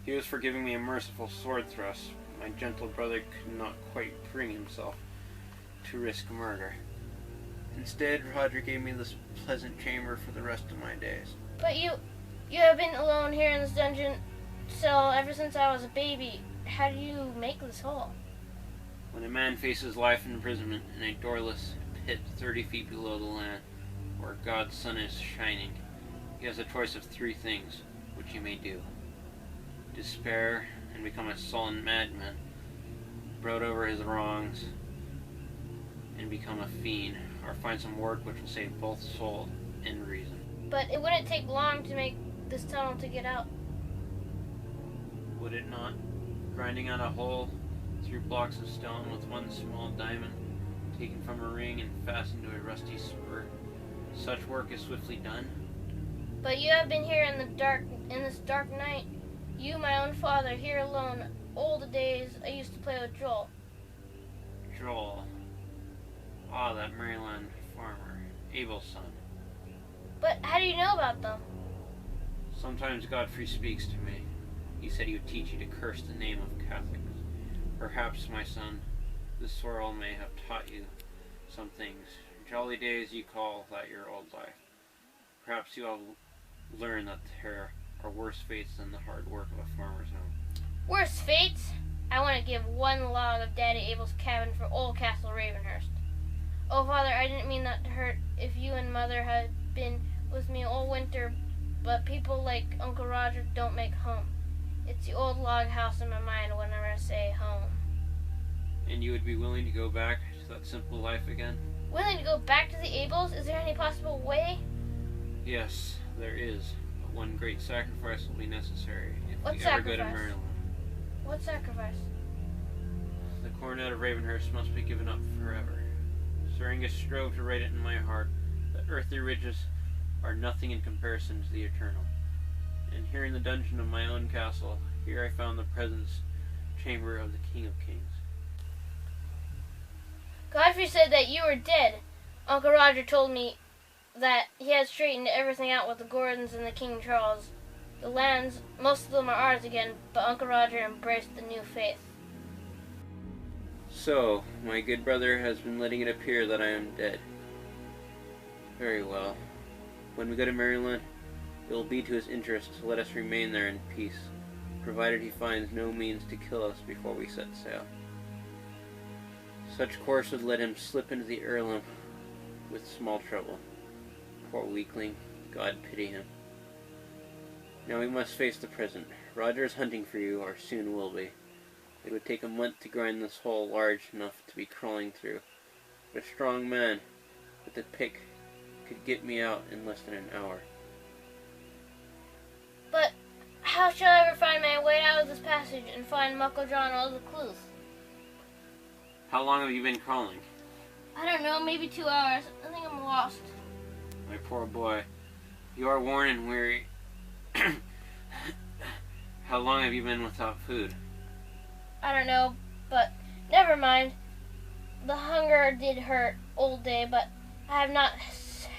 He was for giving me a merciful sword thrust. My gentle brother could not quite bring himself to risk murder. Instead, Roger gave me this pleasant chamber for the rest of my days. But you have been alone here in this dungeon cell ever since I was a baby. How do you make this hole? When a man faces life in imprisonment in a doorless pit 30 feet below the land, where God's sun is shining, he has a choice of 3 things which he may do. Despair and become a sullen madman, brood over his wrongs, and become a fiend, or find some work which will save both soul and reason. But it wouldn't take long to make this tunnel to get out. Would it not? Grinding out a hole through blocks of stone with one small diamond taken from a ring and fastened to a rusty spur. Such work is swiftly done. But you have been here in this dark night. You, my own father, here alone. All the days I used to play with Joel. Joel. Ah, that Maryland farmer. Abel's son. But how do you know about them? Sometimes Godfrey speaks to me. He said he would teach you to curse the name of Catholics. Perhaps, my son, this sorrel may have taught you some things. Jolly days you call that your old life. Perhaps you have learned that there are worse fates than the hard work of a farmer's home. Worse fates? I want to give 1 log of Daddy Abel's cabin for old Castle Ravenhurst. Oh, Father, I didn't mean that to hurt if you and Mother had been with me all winter, but people like Uncle Roger don't make home. It's the old log house in my mind whenever I say home. And you would be willing to go back to that simple life again? willing to go back to the Ables? Is there any possible way? Yes, there is. But one great sacrifice will be necessary if What we ever go to sacrifice? Maryland. What sacrifice? The coronet of Ravenhurst must be given up forever. Sir Angus strove to write it in my heart that earthly riches are nothing in comparison to the eternal. And here in the dungeon of my own castle, here I found the presence chamber of the King of Kings. Godfrey said that you were dead. Uncle Roger told me that he had straightened everything out with the Gordons and the King Charles. The lands, most of them are ours again, but Uncle Roger embraced the new faith. So, my good brother has been letting it appear that I am dead. Very well. When we go to Maryland, it will be to his interest to let us remain there in peace, provided he finds no means to kill us before we set sail. Such course would let him slip into the earldom with small trouble. Poor weakling, God pity him. Now we must face the present. Roger is hunting for you, or soon will be. It would take a month to grind this hole large enough to be crawling through, but a strong man with a pick could get me out in less than an hour. But how shall I ever find my way out of this passage and find Muckle John or the clues? How long have you been crawling? I don't know, maybe 2 hours. I think I'm lost. My poor boy, you are worn and weary. How long have you been without food? I don't know, but never mind. The hunger did hurt all day, but I have not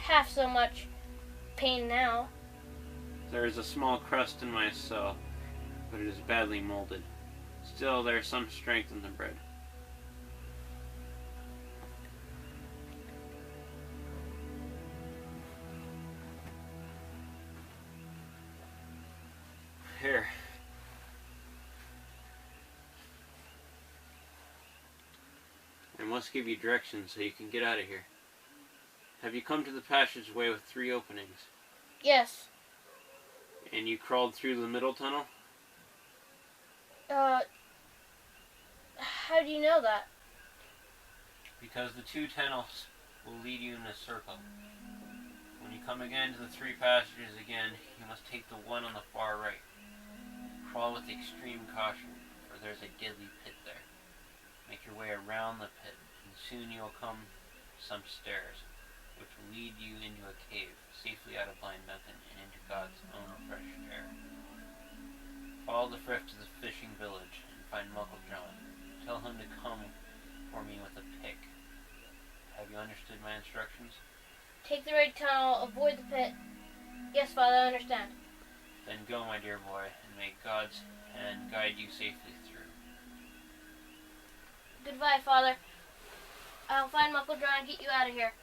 half so much pain now. There is a small crust in my cell, but it is badly molded. Still, there is some strength in the bread. Here. I must give you directions so you can get out of here. Have you come to the passageway with 3 openings? Yes. And you crawled through the middle tunnel? How do you know that? Because the 2 tunnels will lead you in a circle. When you come again to the 3 passages again, you must take the one on the far right. Crawl with extreme caution, for there's a deadly pit there. Make your way around the pit, and soon you will come to some stairs, which will lead you into a cave, safely out of Blind Mountain and into God's own fresh air. Follow the Frith to the fishing village and find Muckle John. Tell him to come for me with a pick. Have you understood my instructions? Take the right tunnel, avoid the pit. Yes, Father, I understand. Then go, my dear boy, and may God's hand guide you safely through. Goodbye, Father. I'll find Muckle John and get you out of here.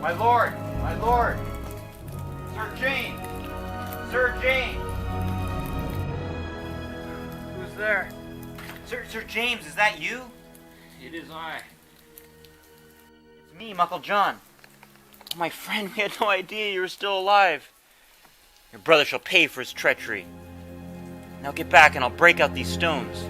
My lord! My lord! Sir James! Sir James! Who's there? Sir James, is that you? It is I. It's me, Muckle John. My friend, we had no idea you were still alive. Your brother shall pay for his treachery. Now get back and I'll break out these stones.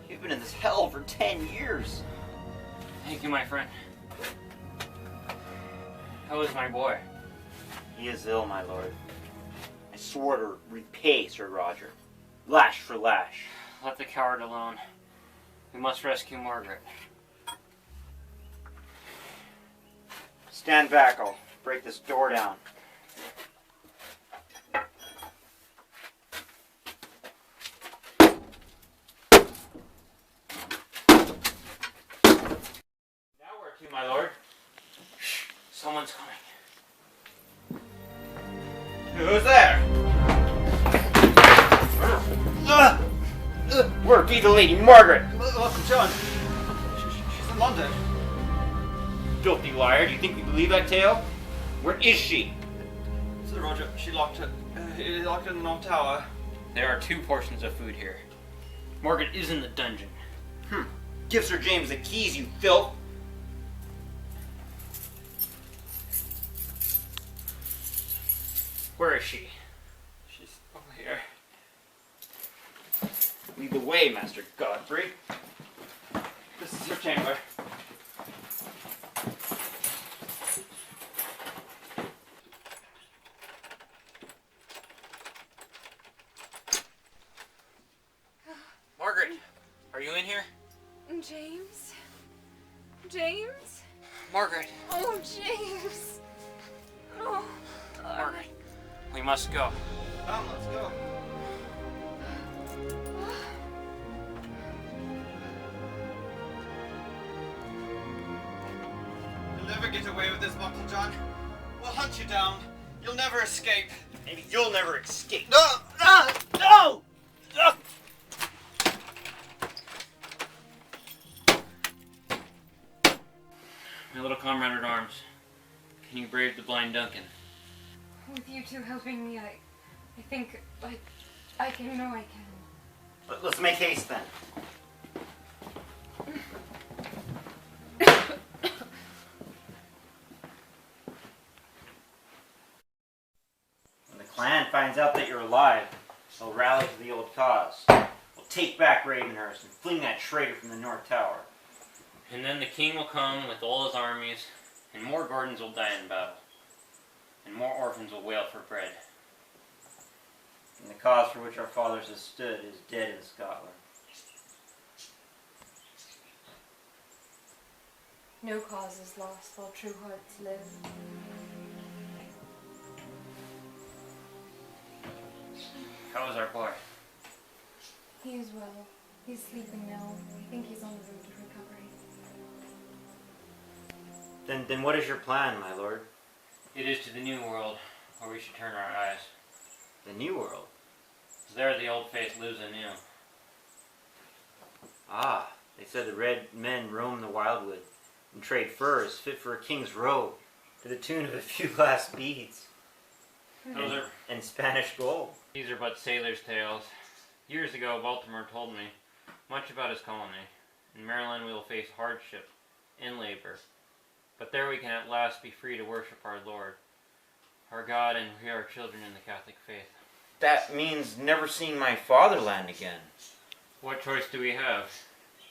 You've been in this hell for 10 years. Thank you, my friend. How is my boy? He is ill, my lord. I swore to repay Sir Roger. Lash for lash. Let the coward alone. We must rescue Margaret. Stand back, I'll break this door down. Now where to, my lord? Someone's coming. Who's there? Where be the Lady Margaret? Look, John. She's in London. Filthy liar, do you think we believe that tale? Where is she? Sir Roger, she locked it. Locked it in the North Tower. There are 2 portions of food here. Margaret is in the dungeon. Give Sir James the keys, you filth! Where is she? She's over here. Lead the way, Master Godfrey. This is your chamber. Margaret, are you in here? James? James? Margaret, Oh, James! Oh, Margaret, we must go. Come, let's go. You'll never get away with this, Buckle John. We'll hunt you down. You'll never escape. Maybe you'll never escape. No! No! No! My little comrade at arms, can you brave the blind Duncan? with you two helping me, I think I can. No, I can. Let's make haste then. When the clan finds out that you're alive, they'll rally to the old cause. We'll take back Ravenhurst and fling that traitor from the North Tower. And then the king will come with all his armies, and more Gordons will die in battle, and more orphans will wail for bread. And the cause for which our fathers have stood is dead in Scotland. No cause is lost while true hearts live. How is our boy? He is well. He's sleeping now. I think he's on the road to recovery. Then what is your plan, my lord? It is to the New World, where we should turn our eyes. The New World? There the old faith lives anew. Ah, they said the red men roam the wildwood and trade furs fit for a king's robe to the tune of a few last beads. And Spanish gold. These are but sailors' tales. Years ago, Baltimore told me much about his colony. In Maryland we will face hardship and labor, but there we can at last be free to worship our Lord. our God, and we are children in the Catholic faith. That means never seeing my fatherland again. What choice do we have?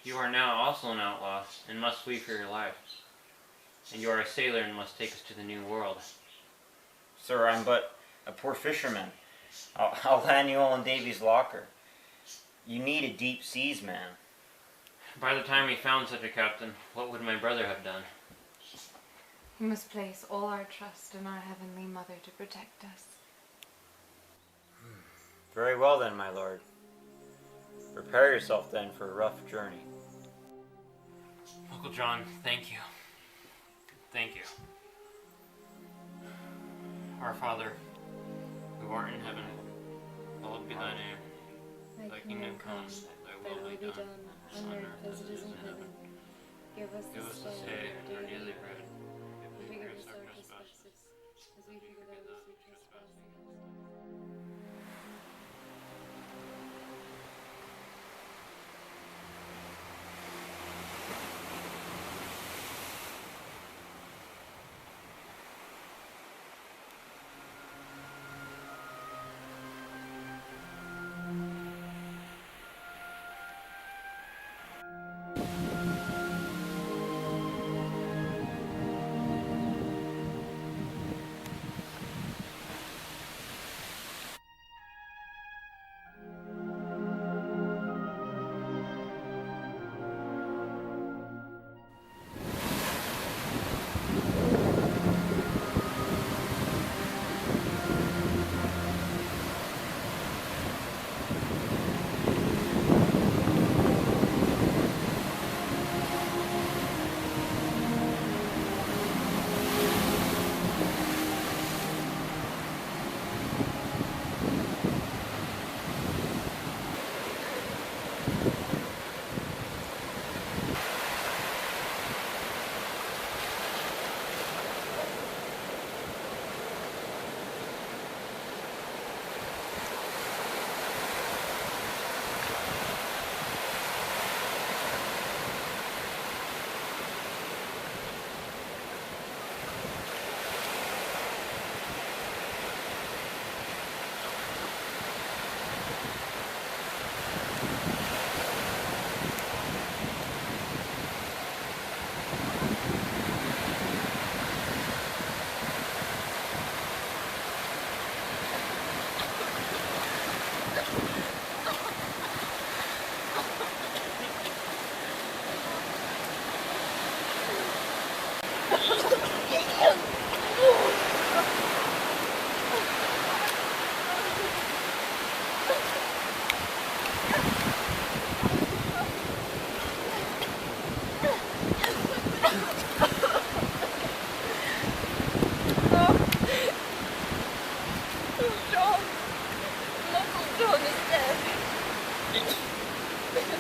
You are now also an outlaw, and must flee for your life. And you are a sailor and must take us to the New World. Sir, I'm but a poor fisherman. I'll land you all in Davy's locker. You need a deep seas man. By the time we found such a captain, what would my brother have done? We must place all our trust in our Heavenly Mother to protect us. Very well then, my lord. Prepare yourself then for a rough journey. Uncle John, thank you. Thank you. Our Father, who art in heaven, hallowed be thy name. Thy kingdom come, thy will be done, on earth as it is in heaven. Give us this day our daily bread. and forgive us our our trespasses, trespasses, as we forgive forgive those those who who trespass trespass against us.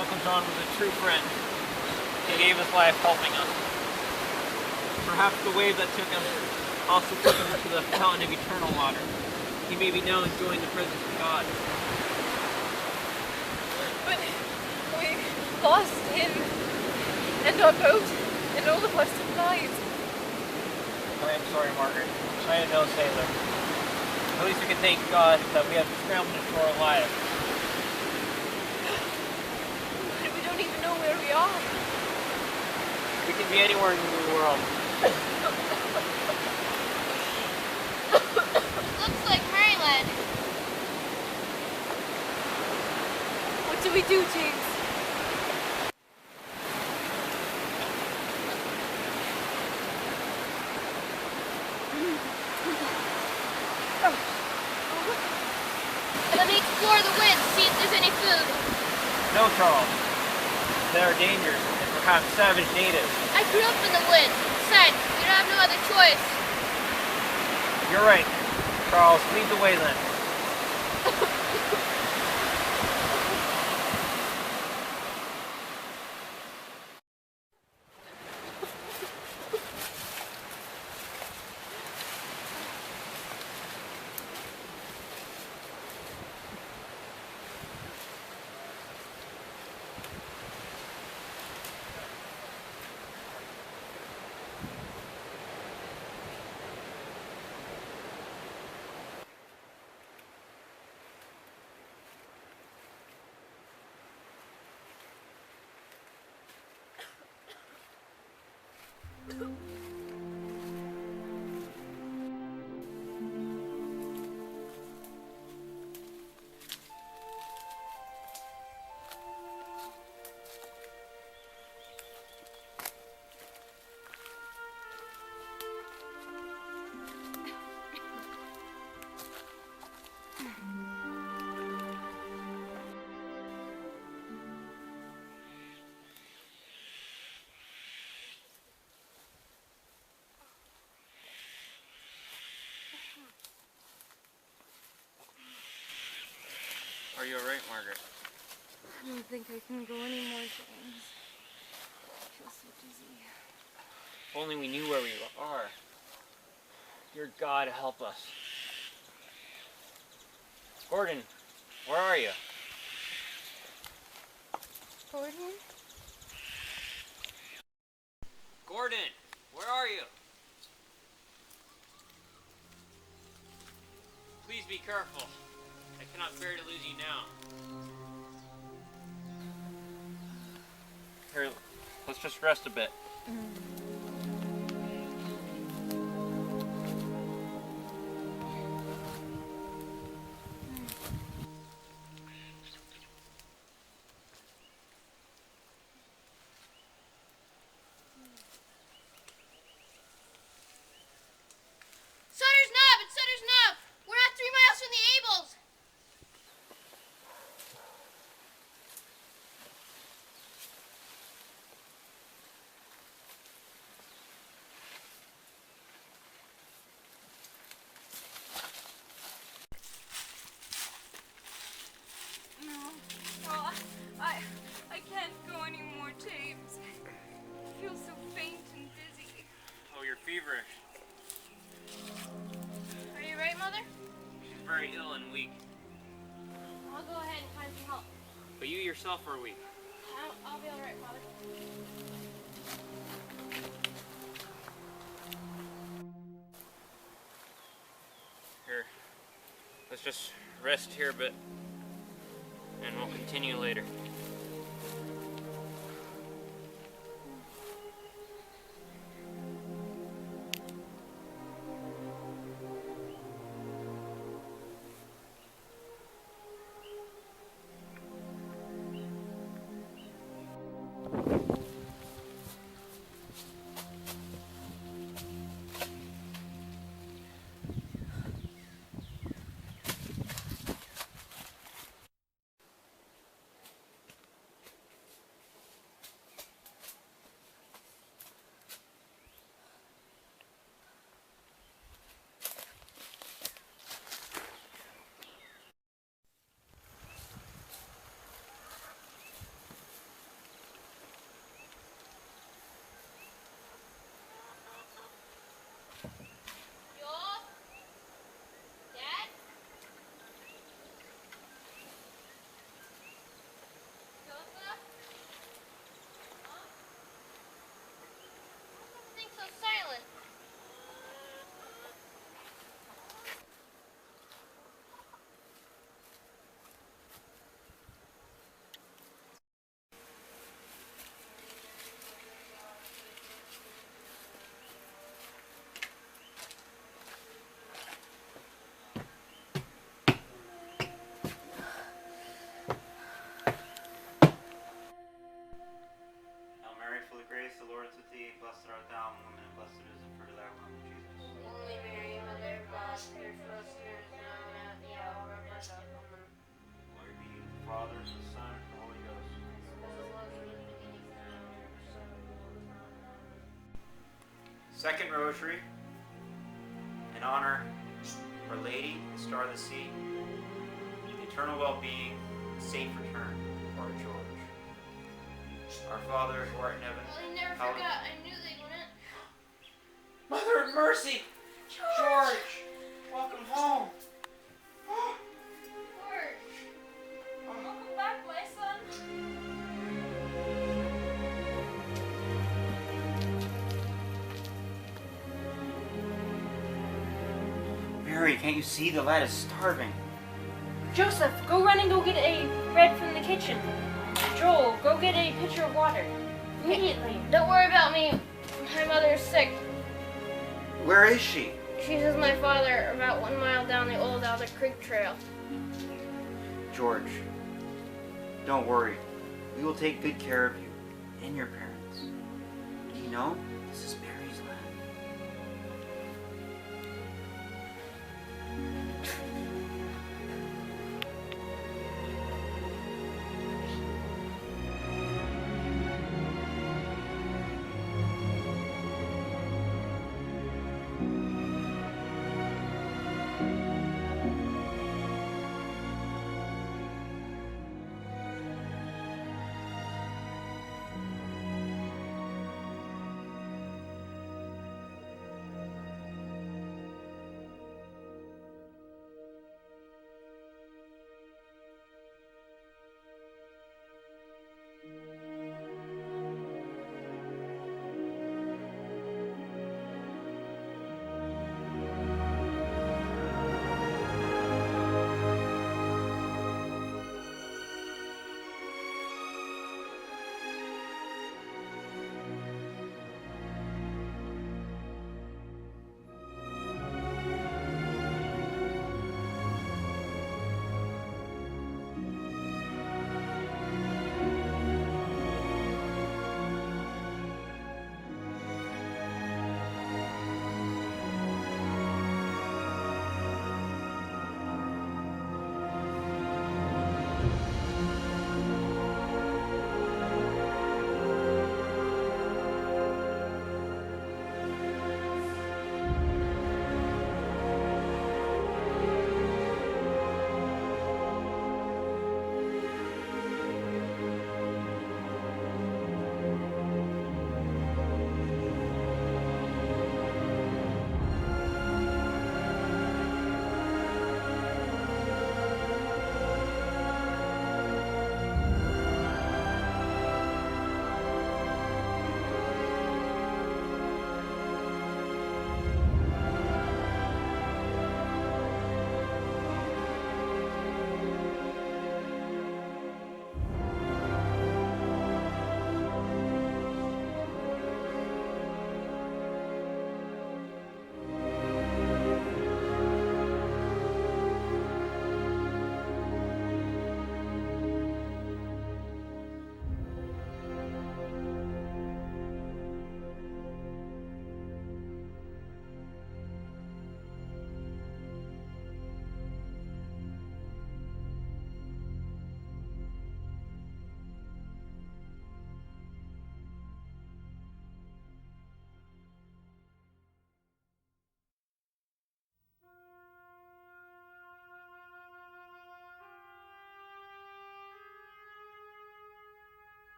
Uncle John was a true friend. He gave his life helping us. Perhaps the wave that took him also took him into the fountain of eternal water. He may be now enjoying the presence of God. But we lost him and our boat and all of our supplies. I am sorry, Margaret. I am no sailor. At least we can thank God that we have scrambled to shore alive. But we don't even know where we are. We can be anywhere in the world. Looks like Maryland. What do we do, James? Let me explore the woods, see if there's any food. No, Charles. There are dangers and perhaps savage natives. I grew up in the woods. Besides, we don't have no other choice. You're right. Charles, lead the way then. Are you alright, Margaret? I don't think I can go anymore, James. I feel so dizzy. If only we knew where we are. Dear God, help us. Gordon, where are you? Gordon? Gordon, where are you? Please be careful. I cannot bear to lose you now. Here, let's just rest a bit. Sutter's Knob! It's Sutter's Knob! We're not 3 miles from the Abels! No, I can't go anymore, James. I feel so faint and dizzy. Oh, you're feverish. Are you right, Mother? She's very ill and weak. I'll go ahead and find some help. But you yourself are weak. I'll be alright, Father. Here, let's just rest here a bit, and we'll continue later. Blessed art thou among women, and blessed is the fruit of thy womb, Jesus. Holy Mary, Mother of God, pray for us sinners now and at the hour of our death. Amen. Glory be to the Father, and the Son, and the Holy Ghost. As it was in the beginning, now and ever, so will be world without end. Second Rosary, in honor of Our Lady, the Star of the Sea, the eternal well-being, and safe return for our George. Our Father, who art in heaven, Well, he never hallowed- forgot. I knew they wouldn't. Mother of Mercy! George! Welcome home! George! Welcome back, my son. Mary, can't you see the lad is starving? Joseph, go run and go get a bread from the kitchen. Joel, go get a pitcher of water. Immediately. Don't worry about me. My mother's sick. Where is she? She's with my father about 1 mile down the old Alder Creek Trail. George, don't worry. We will take good care of you and your parents. Do you know, this is Mary's land.